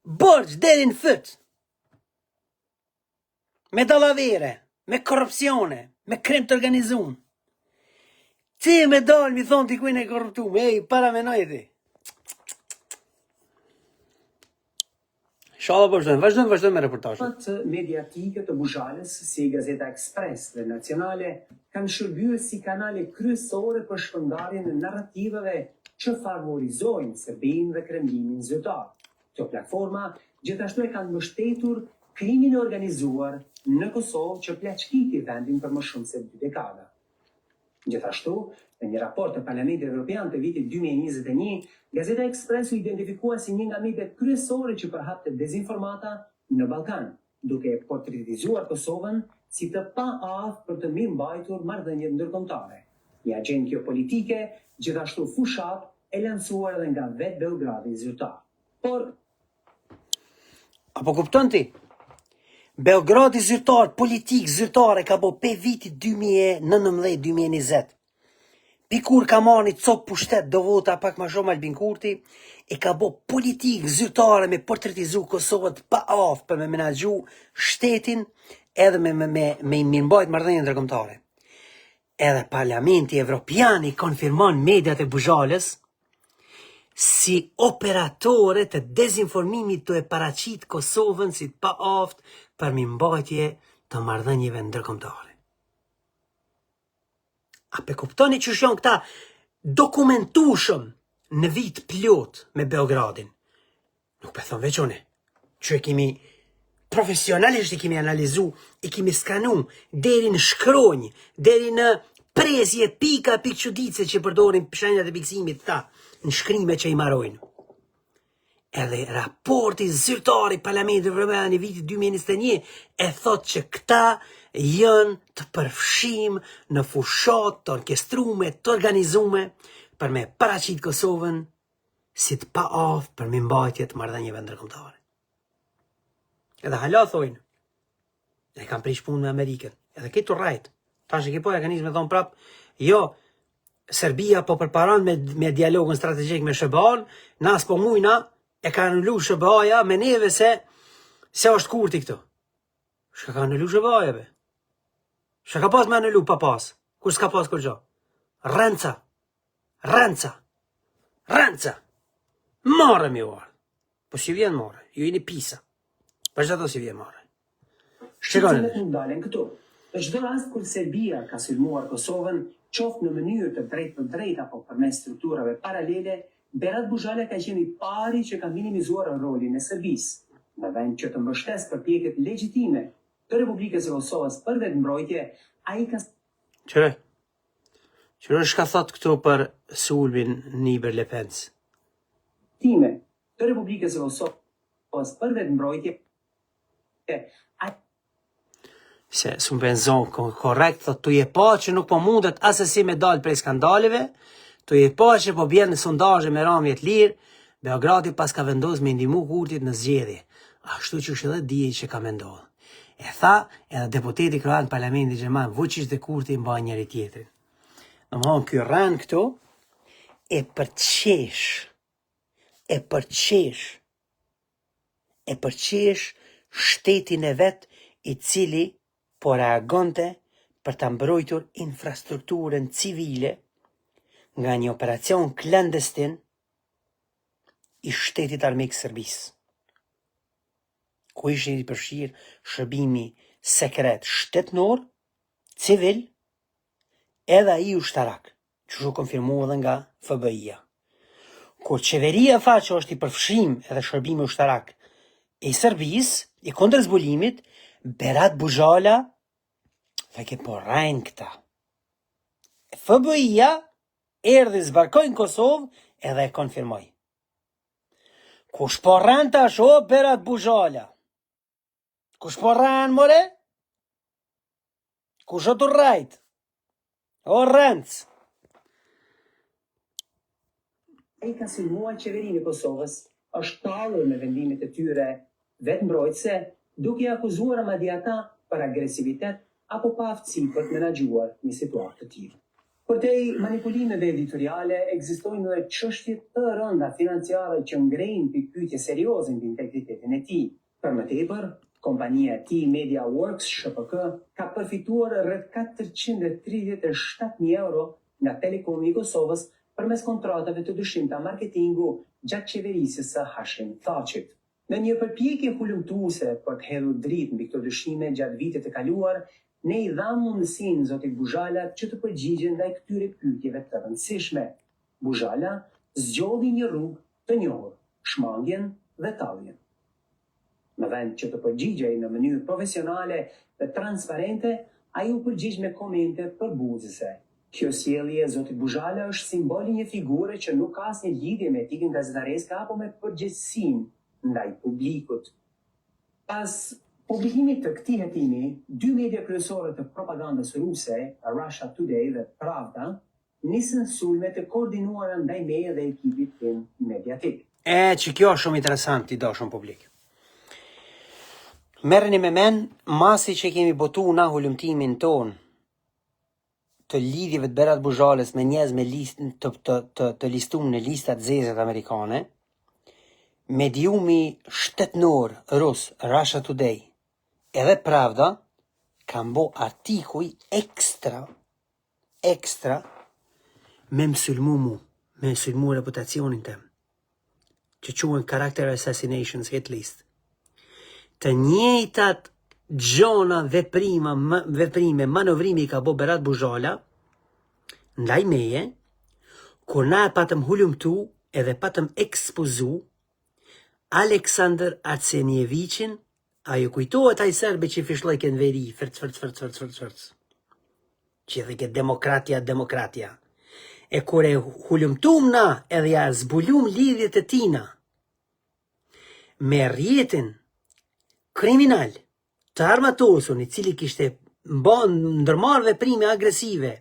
Borç deri në fët. Me dallavere, me korrupsione, me krim të organizum. Ti me dal mi thonë dikujna e korruptum, para menoj ti. Inshallah vazhdojmë me reportazhin. Platformat mediatike të Buxhalës si Gazeta Express dhe Nacionale kanë shërbyer si kanale kryesore për shpërndarjen e narrativave që favorizojnë Serbinë dhe Kremlinin zyrtar. Këto platforma gjithashtu e kanë mbështetur krimin e organizuar në Kosovë që plaçkiti vendin për më shumë se 2 dekada. Gjithashtu, në një raport të Parlamentit Evropian të vitit 2021, Gazeta Express u identifikua si një nga mediat kryesore që përhapte dezinformata në Ballkan, duke portretizuar Kosovën si të pa-aftë për të mirëmbajtur marrëdhëniet ndërkombëtare. Një agjendë geopolitike, gjithashtu fushat, e lancuar edhe nga vetë Beogradi zyrtar. Por apo kupton ti? Beogradi zyrtar, politik zyrtare ka bo pe vitit 2019-2020. Pikur ka marrë një copë pushtet do vota pak ma shumë Albin Kurti, e ka bo politik zyrtare me portretizu Kosovët pa aftë për me menaxhu shtetin edhe me mirëmbajt marrëdhëniet ndërkombëtare. Edhe Parlamenti Evropian i konfirmon mediat e Buxhalës si operatore të dezinformimit të e paraqit Kosovën si pa aftë për mirëmbajtje të marrëdhënieve ndërkombëtare. A pe kuptoni që shon këta dokumentushëm në vit plot me Beogradin? Nuk pe thon veç une, që e kemi profesionalisht i kemi analizu, i kemi skanu deri në shkronjë, deri në prezje pika pikçudice që përdorin shenjat e pikësimit ta në shkrime që i marojnë. Edhe raporti zyrtar i Parlamentit Evropian i vitit 2021 e thot që këta janë të përfshim në fushat të orkestrume, të organizume për me paraqit Kosovën si të pa aftë për me mbajtje të marrëdhënieve ndërkombëtare. Edhe hala thojnë, e kam prish punë me Amerikën, edhe këtu rrajt. Tash e ke po ja kanë me thon prap, jo, Serbia po përparon me dialogun strategjik me SBA-n, na s'po mujna e ka anulu SBA-ja me neve se është kurti këtu. Shka ka anulu SBA-ja be? Shka ka pas me anulu pa pas? Kur s'ka pas kur gjo? Renca. Mare mi orë. Po si vjen mare, ju jeni pisa. Për çdo si vjen mare. Shqiptarët nuk dalen këtu. Në çdo rast kur Serbia ka sulmuar Kosovën, qoftë në mënyrë të drejtë apo përmes strukturave paralele, Berat Buzhala ka qenë i pari që ka minimizuar rolin e Serbisë, në vend që të mbështes përpjekjet legjitime të Republikës së Kosovës për vetëmbrojtje, ai ka Qërë shka thot këtu për sulmin Niber Lepens? time të Republikës së Kosovës për vetëmbrojtje, Se s'u benzon korrekt, thot tu je pa që nuk po mundet asesi me dal prej skandaleve, tu je pa që po bjen në sondazhe me ramje të lirë, Beogradi pas ka vendos me ndihmu Kurtit në zgjedhje. Ashtu që edhe dije që ka mendon. E tha edhe deputeti kroat në Parlamentin Gjerman, Vučić dhe Kurti mbajnë njëri tjetrin. Domthon ky rën këtu e përqesh shtetin e vet i cili po reagonte për të mbrojtur infrastrukturën civile nga një operacion klandestin i shtetit armik Serbisë, ku ishin i përfshirë shërbimi sekret shtetnor, civil, edhe ai ushtarak, që shu konfirmu edhe nga FBI-ja. Kur qeveria tha që është i përfshim edhe shërbimi ushtarak i Serbisë, i kundërzbulimit, Berat Buzhala dhe ke po rajnë këta. FBI-ja erdhi zbarkojnë Kosovë edhe e konfirmoj. Kush po rajnë tash o Berat Buzhala? Kush po rajnë more? Kush o të rajt? O rëndës? ai ka sulmuar qeverinë e Kosovës, është tallur me vendimet e tyre vetëmbrojtëse, duke akuzuar madje ata për agresivitet apo pa aftësi për të menaxhuar një situatë të tillë. Përtej manipulimeve editoriale, ekzistojnë edhe çështje të rënda financiare që ngrejnë pikpyetje serioze mbi integritetin e tij. Për më tepër, kompania e tij Media Works SHPK ka përfituar rreth 437.000 euro nga Telekomi i Kosovës përmes kontratave të dyshimta marketingu gjatë qeverisjes së Hashim Thaqit. Në një përpjekje hulumtuese për të hedhur dritë mbi këto dyshime gjatë vitet e kaluar, ne i dhamë mundësinë zotit Buzhala që të përgjigjen ndaj këtyre pyetjeve të rëndësishme. Buzhala zgjodhi një rrugë të njohur, shmangjen dhe talljen. Në vend që të përgjigjej në mënyrë profesionale dhe transparente, ai u përgjigj me komente përbuzëse. Kjo sjellje e zotit Buzhala është simboli një figure që nuk ka asnjë lidhje me etikën gazetareske apo me përgjegjësinë ndaj publikut. Pas publikimit të këtij hetimi, dy media kryesore të propagandës ruse, Russia Today dhe Pravda, nisën sulme të koordinuara ndaj meje dhe ekipit tim mediatik. Që kjo është shumë interesant i dashur publik. Merreni me men, masi që kemi botu na hulumtimin ton të lidhjeve të Berat Buzhalës me njerëz me të listuar në listat zezet amerikane, mediumi shtetnor rus, Russia Today, edhe Pravda, kanë bo artikuj ekstra, me mësulmu reputacionin tem, që quhen character assassinations hit list. Të njëjtat gjona veprime, manovrimi ka bo Berat Buzhala, ndaj meje, kur na e patëm hulumtu edhe patëm ekspozu Aleksandr Arsenjevićin, a ju kujtohet ai serbe që fishloj kënë veri, fërc. Që edhe ke demokratja. E kur e hulumtum na edhe ja zbulum lidhjet e tina me rjetin kriminal të armatosur i cili kishte ndërmarr veprime agresive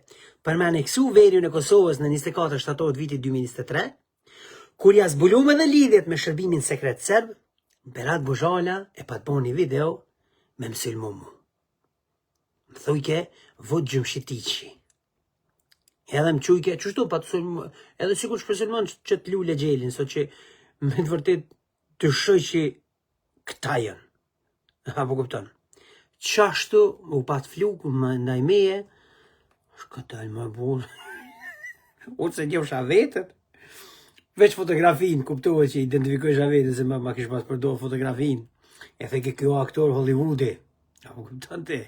për me aneksu veriun e Kosovës në 24 shtator të vitit 2023, kur ja zbulum edhe lidhjet me shërbimin sekret serb, Berat Bozhala e pat bo një video me mësylmu mu. Më thujke, vot Gjumshitiqi. Edhe më qujke, qështu pa të sulmu, edhe sikur shpësylmon që të Lule Xhelin, so që me të vërtet të shëqi këta jën. Apo kupton. Qashtu, u pat fluk, më ndaj meje, shkëtal më burë. Unë se një shavetët. Veç fotografin, kuptohet që identifikoj shavetët, se ma kish pas përdo fotografin. E the ke kjo aktor Hollywoodi. Apo kupton ti?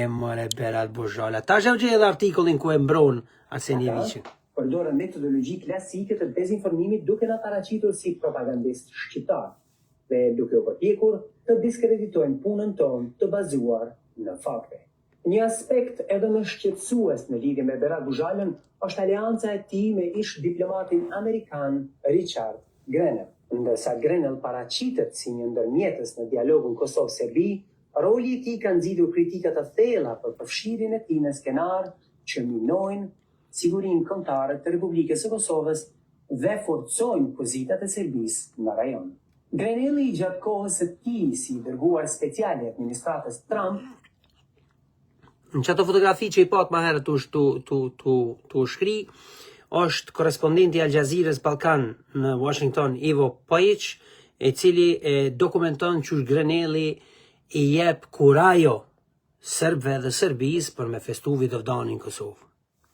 More Berat Bozhala. Ta shë gjë edhe artikullin ku e mbron Arsenjeviqin. Përdorën metodologji klasike të dezinformimit duke na paraqitur si propagandist shqiptar dhe duke u përpjekur të diskreditojnë punën tonë të bazuar në fakte. Një aspekt edhe më shqetësues në lidhje me Berat Bozhalën është aleanca e tij me ish diplomatin amerikan Richard Grenell. Ndërsa Grenell paraqitet si një ndërmjetës në dialogun Kosovë-Serbi, roli i tij ka nxitur kritika të thella për përfshirjen e tij në skenar që minojnë sigurinë kombëtare të Republikës së Kosovës dhe forcojnë pozitat e Serbisë në rajon. Grenelli gjatë kohës së tij si dërguar special i administratës Trump në qëto fotografi që i pat ma herë të shkri, është korespondenti Al Jazeera's Balkan në Washington, Ivo Pajic, e cili dokumenton që Grenelli i jep kurajo Serbëve dhe Serbisë për me festu Vidovdanin në Kosovë.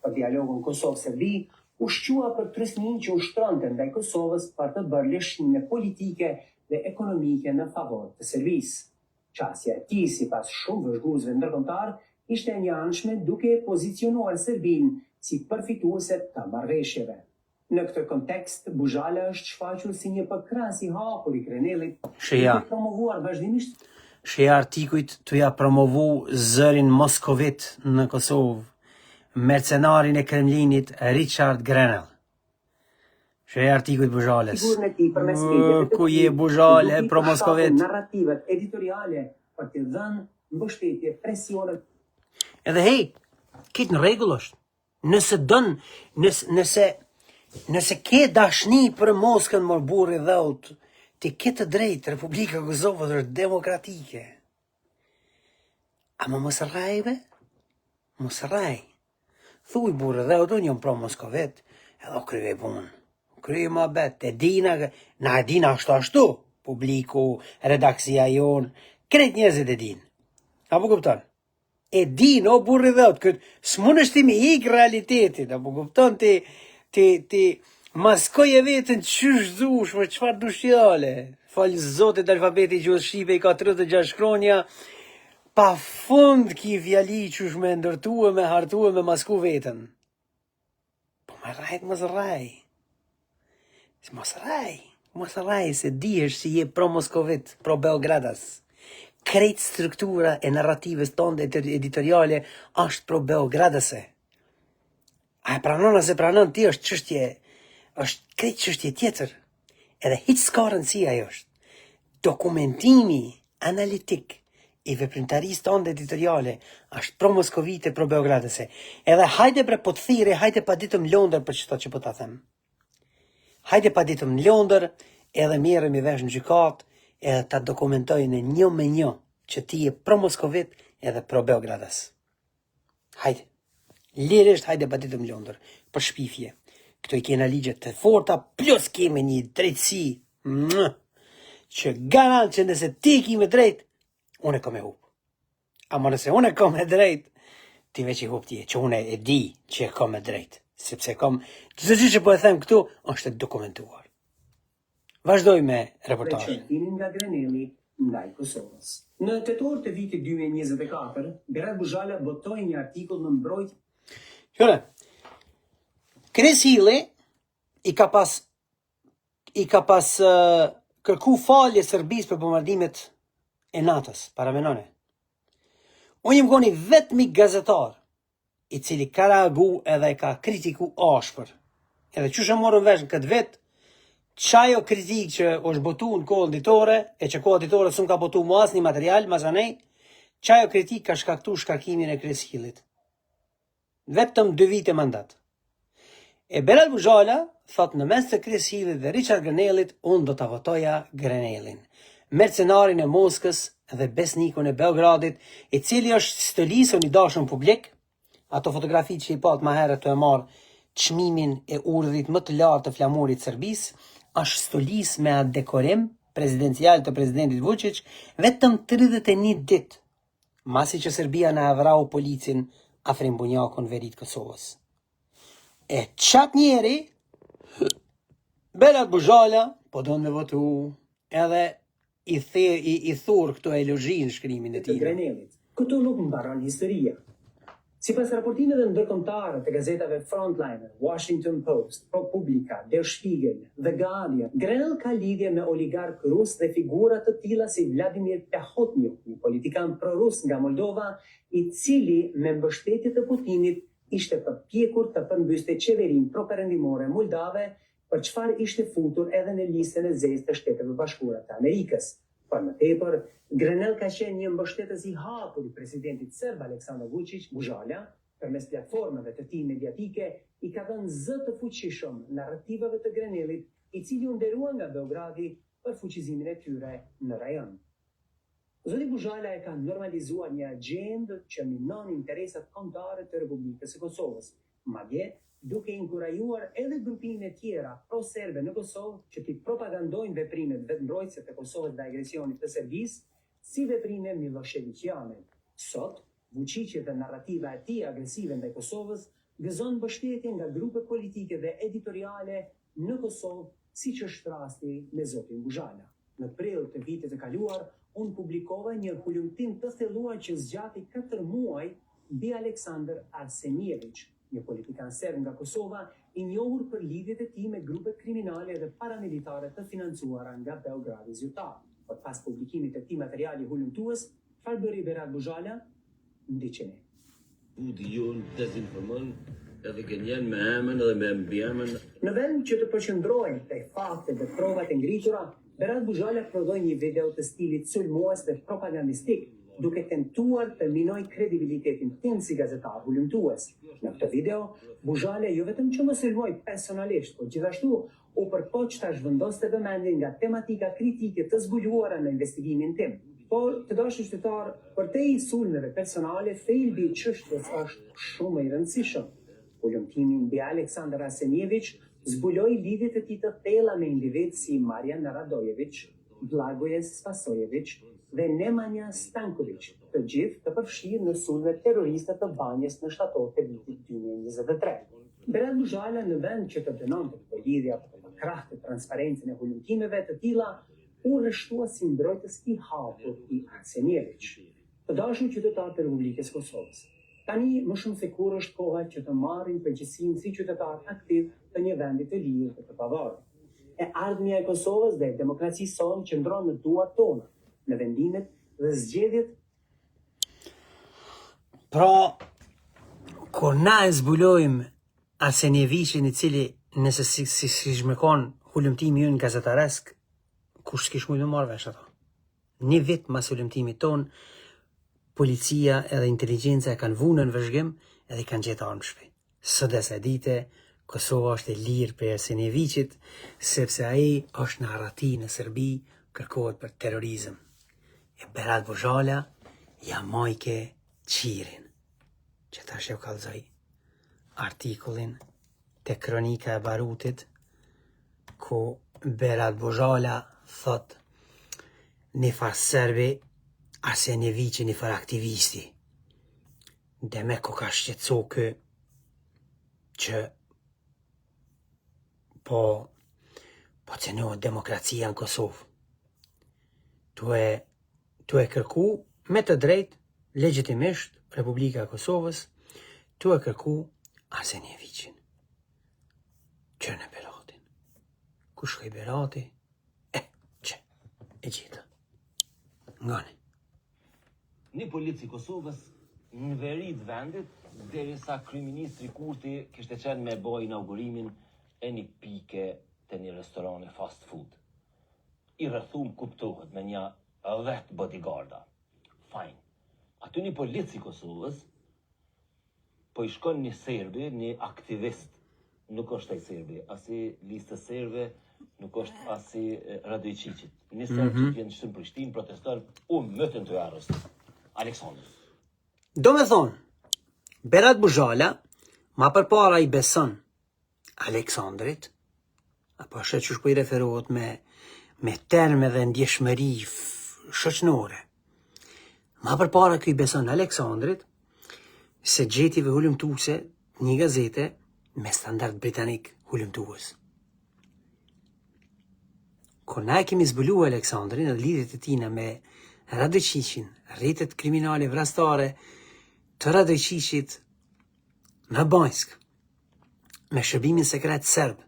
Për dialogun Kosovë-Serbi, ushqua për trysnin që ushtronte ndaj Kosovës për të bërë lëshime politike dhe ekonomike në favor të Serbisë. Qasja e tij, sipas shumë vëzhguesve ndërkombëtar, ishte e njanshme duke pozicionuar Serbinë si përfituese të marrëveshjeve. Në këtë kontekst, Bozhala është shfaqur si një përkrahas i hapur i Grenellit, Shëja. duke promovuar vazhdimisht Shëja artikujt të ja promovu zërin Moskovit në Kosovë, mercenarin e Kremlinit Richard Grenell. Shëja artikujt Bozhalës. sigurën e tij përmes mediave të Ku je tij, Bozhale, duke pro Moskovet. narrativat editoriale për të dhënë mbështetje presione. Edhe hej, kitë në rregull është. Nëse ke dashni për Moskën më burri dhaut, ti ke të drejtë, Republika e Kosovës është demokratike. Ama mos rraj be? Mos rraj. Thuj burri dhaut, unë jam pro Moskovet, edhe o kryve punë. Kryve ma bet, na e dina ashtu, publiku, redaksia jonë, krejt njerëzit e din. Apo kupton? E din, o burri dhaut, këtë s'mun është ti me hik realitetin, apo kupton ti maskoj e vetën qysh dush, për qëfar dushjale. Falë zotit alfabeti gjuhës Shqipe i ka 36 shkronja, pa fund ki fjali qysh me ndërtu e me hartu e me masku vetën. Po me rajt mos raj. Mos raj, se di është si je pro Moskovit, pro Beogradas. Krejt struktura e narratives tonë editoriale është pro Beogradase. A e pranon ose pranon ti është çështje, është krejt çështje tjetër. Edhe hiç s'ka rëndësi ajo është. Dokumentimi analitik i veprimtarisë tonë editoriale është pro Moskovite, pro Beogradase. Edhe hajde bre po të thirrje, hajde pa ditëm Londër për çto që po ta them. Hajde pa ditëm në Londër, edhe merrem i vesh në gjykatë, edhe ta dokumentojnë një me një që ti je pro Moskovit edhe pro Beogradas. Hajde. Lirisht hajde pa ditëm Londër, për shpifje. Këto i kena ligjet të forta, plus keme një drejtësi, që garant që nëse ti kime drejt, unë e kom e hup. Ama nëse unë e kom e drejt, ti veç i hup tje, që unë e di që e kom e drejt. Sepse kom, të gjithë që po e them këtu, është e dokumentuar. Vazhdoj me reportajin. Veçantinin nga Grenelli ndaj Kosovës. Në tetor të vitit 2024, Berat Bozhala botoi një artikull në mbrojtje. Qëre, Kres Hilli i ka pas kërku falje Serbisë për bombardimet e NATO-s, paramenone. Unë jam goni vetmi gazetar i cili ka reagu edhe ka kritiku ashpër. Edhe që shë morën vesh në këtë vetë, qajo kritik që është botu në kohë ditore, e që kohë ditore s'un ka botu mu asë një material, masanej, Qajo kritik ka shkaktu shkarkimin e Kreshillit. Vetëm 2 vite mandat. E Berat Buzhala thot në mes të Kreshillit dhe Richard Grenellit, unë do të votoja Grenellin. Mercenarin e Moskës dhe besnikun e Beogradit, i cili është stëlisën i dashën publik, ato fotografi që i pat ma herët të e marë çmimin e urdhit më të lartë të flamurit Serbis, është stolis me atë dekorim prezidencial të presidentit Vučić vetëm 31 ditë, masi që Serbia në avrau policin afrim bunjakun verit Kosovës. E qatë njeri, Berat Buzhala, po do në votu, edhe i thur këto elogji në shkrimin e të tij. Grenellit. Këtu nuk mbaron historia. Sipas raportimeve ndërkombëtare të gazetave Frontliner, Washington Post, ProPublica, Der Spiegel, The Guardian, Grenell ka lidhje me oligark rus dhe figura të tilla si Vladimir Plahotniuk, një politikan pro-rus nga Moldova, i cili me mbështetje të Putinit ishte përpjekur të përmbyste qeverinë properëndimore moldave, për çfarë ishte futur edhe në listën e zezë të Shteteve Bashkuara të Amerikës. Për më tepër, Grenell ka qenë një mbështetës i hapur i presidentit serb Aleksandar Vučić. Buzhala, përmes platformave të tij mediatike, i ka dhënë zë të fuqishëm narrativave të Grenellit, i cili u nderua nga Beogradi për fuqizimin e tyre në rajon. Zoti Buzhala e ka normalizuar një agjendë që minon interesat kombëtare të Republikës së Kosovës, madje duke inkurajuar edhe grupime tjera pro-serbe në Kosovë që t'i propagandojnë veprimet vetmbrojtëse të Kosovës dhe agresionit të Serbisë si veprime milosheviqiane. Sot, Vučić dhe narrativa e tij agresive ndaj Kosovës gëzon mbështetje nga grupe politike dhe editoriale në Kosovë, siç është rasti me zotin Buzhala. Në prill të vitit të kaluar, unë publikova një hulumtim të thelluar që zgjati 4 muaj mbi Aleksandar Arsenijević, një politikan serb nga Kosova, i njohur për lidhjet e tij me grupe kriminale dhe paramilitare të financuara nga Beogradi zyrtar. Por pas publikimit të këtij materiali hulumtues, çfarë bëri Berat Buzhala? Ndiqeni. Budi jonë dezinformon edhe gënjen me emën edhe me mbjemën. Në vend që të përqendrohen te faktet dhe provat e ngritura, Berat Buzhala prodhoi një video të stilit sulmues dhe propagandistik, duke tentuar të minoj kredibilitetin tim si gazetar hulumtues. Në këtë video, Buzhala jo vetëm që më sulmoi personalisht, por gjithashtu u përpoq ta zhvendoste vëmendjen nga tematika kritike të zbuluara në investigimin tim. Por, të dashur qytetar, për te i sulmeve personale, thelbi i çështjes është shumë i rëndësishëm. Hulumtimi mbi Aleksandar Arsenijević zbuloi lidhjet e tij të thella me individ si Marian Radojević, Blagoje Spasojević dhe Nemanja Stanković, të gjithë të përfshirë në sulme terroriste të Banjës në shtator të vitit 2023. Berat Buzhala, në vend që të dënonte këto lidhje apo të krahte transparencën e hulumtimeve të tilla, u rreshtua si mbrojtës i hapur i Arsenijević. Të dashur qytetarë të Republikës së Kosovës, tani më shumë se kur është koha që të marrin përgjegjësinë si qytetar aktiv të një vendi të lirë dhe të pavarur. E ardhmja e Kosovës dhe demokracisë sonë qëndron në duart tona, në vendimet dhe zgjedhjet. Pra, kur na e zbulojmë Arsenijevićin, i cili nëse si shmekon hulumtimi ynë gazetaresk, kush s'kish mujtë me marrë vesh ato. Një vit mas hulumtimit ton, policia edhe inteligjenca e kanë vunë në vëzhgim edhe kanë gjetë armë shpi. Së desa dite, Kosova është e lirë për Arsenijevićit, sepse ai është në arrati në Serbi, kërkohet për terrorizëm. E Berat Buzhala ja majke qirin, që tash e u kallëzoj artikullin te Kronika e Barutit, ku Berat Buzhala thot një farë serbi, Arsenijevići një farë aktivisti. Dhe me ko ka shqetëso kë që po cenohet demokracia në Kosovë. Tu e kërku me të drejt, legjitimisht, Republika e Kosovës, tu e kërku Arsenijevićin. Që në Beratin. Ku shkoj Berati? Që, e gjitha. Ngani. Një polici Kosovës në veri të vendit, derisa kryeministri Kurti kishte qenë me boj inaugurimin e një pike të një restorani fast food. I rrethum kuptohet me një 10 bodyguarda. Fajn. Aty një polici i Kosovës, po i shkon një serbi, një aktivist, nuk është ai serbi, asi listë serbe, nuk është asi Radoj Qiqit. Një serb që vjen në Prishtinë, proteston, unë mëtën të arrest. Aleksandr. Do me thonë, Berat Buzhala, ma përpara i beson Aleksandrit, apo është që shpo i referohet me terme dhe ndjeshmëri shoqnore. Ma përpara kjo i beson Aleksandrit, se gjetive hulumtuese një gazete me standard britanik hulumtues. Kur na e kemi zbulu Aleksandrin dhe lidhjet e tina me Radoj Qiqin, rritet kriminale vrastare të Radoj Qiqit në Banjsk, me shërbimin sekret serb,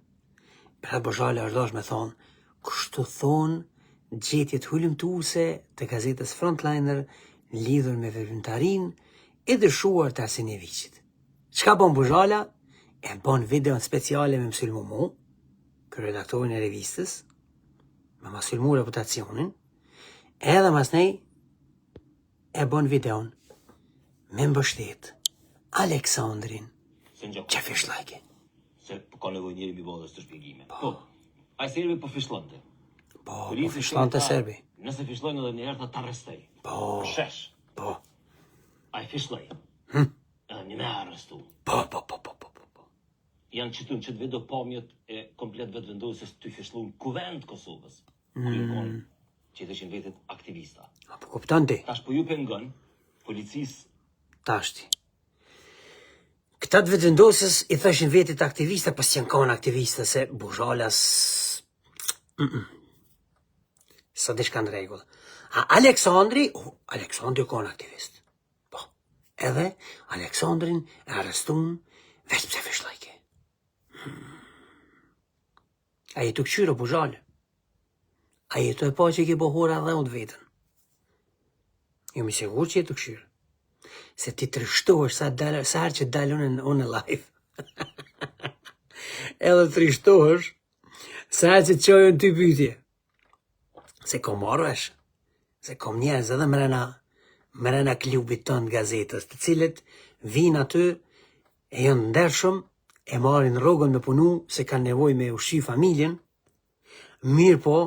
Berat Buzhala është dash me thonë, kështu thonë gjetjet hulumtuese të gazetës Frontliner lidhur me veprimtarin e dëshuar të Arsenijeviqit. Çka bon Buzhala? E bon videon speciale me Msulmu Mu, kër redaktorin e revistës, me ma sulmu reputacionin, edhe mas nej e bon videon me mbështet Aleksandrin që fishlajke. Se ka nevoj njëri mi bodhës të shpjegime. Po, a i serbi po fishlonte. Po fishlonte serbi. Nëse fishlojnë edhe njëherë të arrestej. Po. Shesh. Po. A i fishloj. Edhe një me arrestu. Po. Janë qëtun që të vedo pamjet e komplet vetë vendosës të fishlun kuvend Kosovës. Kërë konë që të qenë vetet aktivista. Apo kupton ti? Tash po ju pengon, policis Tashti. Këta të vetëvendosës i thëshin vetit aktivista, pas janë kanë aktivista, se Buzhala sa dishka në regull. A Aleksandri kanë aktivist. Po. Edhe Aleksandrin e arrestun veç pse fishlajke. A jetu këqyro Buzhala? A jetu e pa që ki bohora dhe unë vetën? Jo mi sigur që jetu këqyro. Se ti të rishtohesh sa herë që dalën unë live. Edhe të rishtohesh sa herë që të qojën ty pyetje. Se kom marrësh, se kom njerëz edhe mrena klubit tonë gazetës, të cilët vinë aty e janë ndershëm, e marrin rrogën me punu, se kanë nevojë me ushqy familjen, mirë po,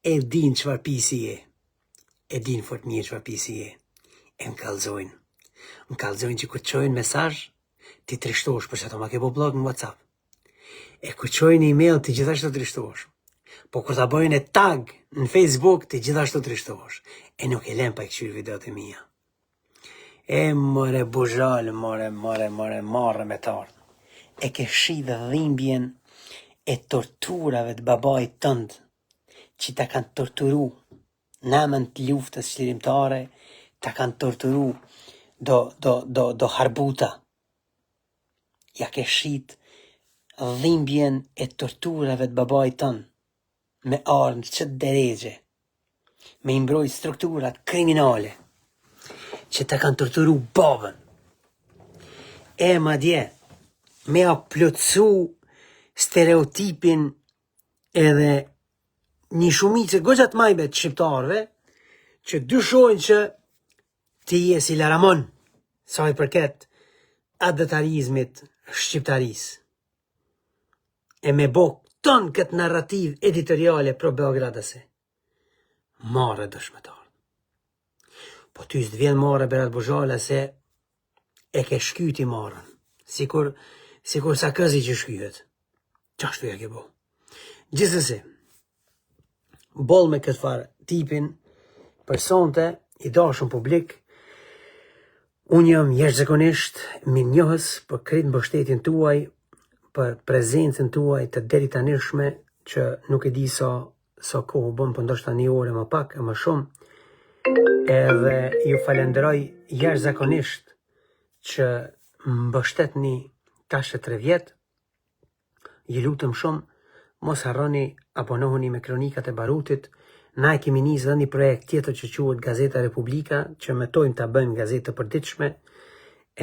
e din çfarë pisi je. E din fort mirë çfarë pisi je. E më kallzojnë. Më kallzojnë që kur qojnë mesazh, ti të rishtosh, për që ato ma ke po blog në WhatsApp. E kur qojnë email, ti gjithashtu të rishtosh. Po kur ta bëjnë e tag në Facebook, ti gjithashtu të rishtosh. E nuk e lem pa i këqyr videot e mija. E more Buzhala, more me tartë. E ke shi dhe dhimbjen e torturave të babait tënd, që ta kanë torturu namën të luftës shlirimtare, ta kanë torturu do harbuta. Ja ke shit dhimbjen e torturave të babait tënd, me armë qëtë deregje, me imbroj strukturat kriminale, që ta kanë torturu babën. E ma dje, me a plotësu stereotipin edhe një shumicë goxhat majbe të shqiptarve, që dyshojnë që ti je si Laramon, sa i përket adetarizmit shqiptaris. E me bo ton këtë narrativ editoriale pro Beogradase. Mare dëshmetar. Po ty s'të vjen mare Berat Buzhala se e ke shkyti marën. Sikur sa këzi që shkyhet. Qashtu ja ke bo. Gjithsesi, bol me këtë farë tipin, personte, i dashën publik, unë jam jashtëzakonisht mirënjohës për krejt mbështetjen tuaj, për prezencën tuaj të deritanishme, që nuk e di sa kohë bën, për ndoshta një orë më pak e më shumë, edhe ju falenderoj jashtëzakonisht që mbështetni tash 3 vjet. Ju lutem shumë, mos harroni abonohuni me kronikat e Barutit. Na e kemi nisë dhe një projekt tjetër që quhet Gazeta Republika, që metojmë ta bëjmë gazetë të përditshme,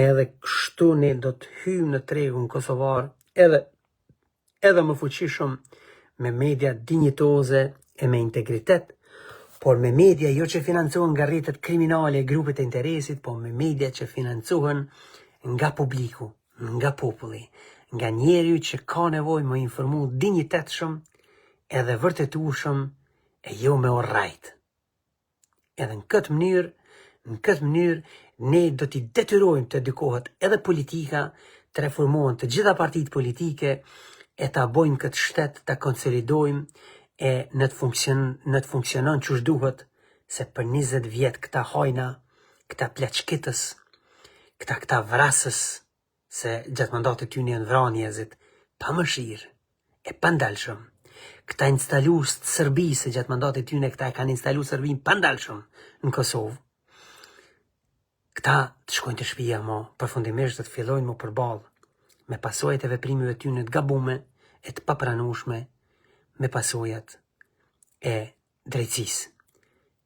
edhe kështu ne do të hyjmë në tregun kosovar, edhe më fuqishëm, me media dinjitoze e me integritet, por me media jo që financohen nga rrjetet kriminale e grupet e interesit, po me media që financohen nga publiku, nga populli, nga njeriu që ka nevojë më informu dinjitetshëm edhe vërtetueshëm e jo me orrajt. Edhe në këtë mënyrë, ne do t'i detyrojmë të edukohet edhe politika, të reformohen të gjitha partitë politike e ta bojmë këtë shtet, ta konsolidojmë e në të funksionon që duhet, se për 20 vjet këta hojna, këta pleçkitës, këta vrasës, se gjatë mandatit ty një në vra njerëzit, pa mëshirë, e pandalshëm. Këta instalus të Sërbisë, se gjatë mandatit ty në këta e kanë instalu Sërbin pandalshëm në Kosovë. Këta të shkojnë të shtëpia mo, përfundimisht të fillojnë mo përballë me pasojat e veprimeve ty në të gabume e të papranueshme me pasojat e drejtësisë.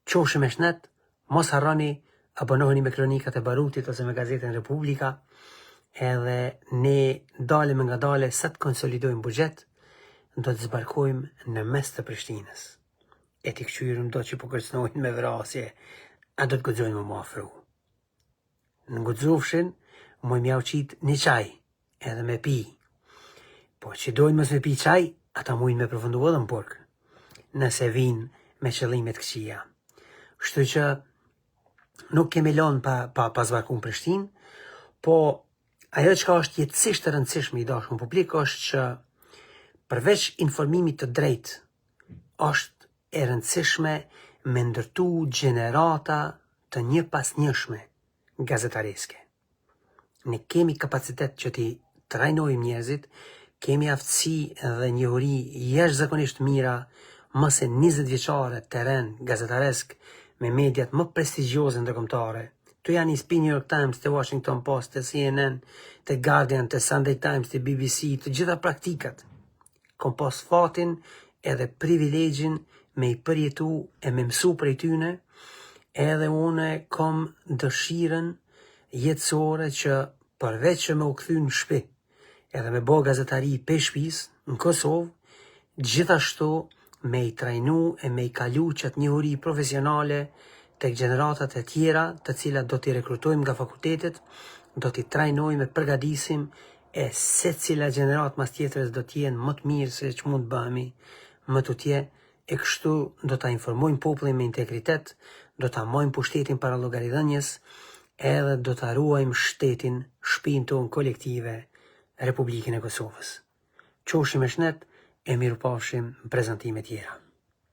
Qoshim e shnet, mos harroni, abonoheni me Kronikat e Barutit ose me Gazetën Republika, edhe ne dalem nga dale sa të konsolidojmë buxhet, do të zbarkojmë në mes të Prishtinës. E t'i këqyrëm do që po kërcnojnë me vrasje, a do të guxojnë më afru. Në guxofshin, më mjau qit një qaj, edhe me pi. Po që dojnë mos me pi qaj, ata mujnë me përfundu edhe në pork, nëse vinë me qëllimet këqia. Kështu që nuk kemi lënë pa zbarku në Prishtinë, po ajo që është jetësisht të rëndësishme i dashur publik është që përveç informimit të drejtë, është e rëndësishme me ndërtu gjenerata të një pas njëshme gazetareske. Ne kemi kapacitet që t'i trajnojmë njerëzit, kemi aftësi dhe njohuri jashtëzakonisht mira, më se 20 vjeçare terren gazetaresk me mediat më prestigjioze ndërkombëtare. Tu janë ispi New York Times, të Washington Post, të CNN, të Guardian, të Sunday Times, të BBC, të gjitha praktikat. Kom pas fatin edhe privilegjin me i përjetu e me mësu prej tyne, edhe une kom dëshiren jetësore që përveç që me u kthy në shtëpi, edhe me bo gazetari pe shtëpis në Kosovë, gjithashtu me i trajnu e me i kalu qatë njohuri profesionale tek gjeneratat e tjera të cilat do t'i rekrutojmë nga fakultetet, do t'i trajnojmë e përgatisim e se cila gjenerat mas tjetërës do t'jenë më të mirë se që mund bëhemi, më të tje, e kështu do t'a informojmë popullin me integritet, do t'a mojmë pushtetin para llogaridhënies, edhe do t'a ruajmë shtetin, shtëpinë tonë kolektive, Republikën e Kosovës. Qoshim e shnet, e mirupafshim në prezantime tjera.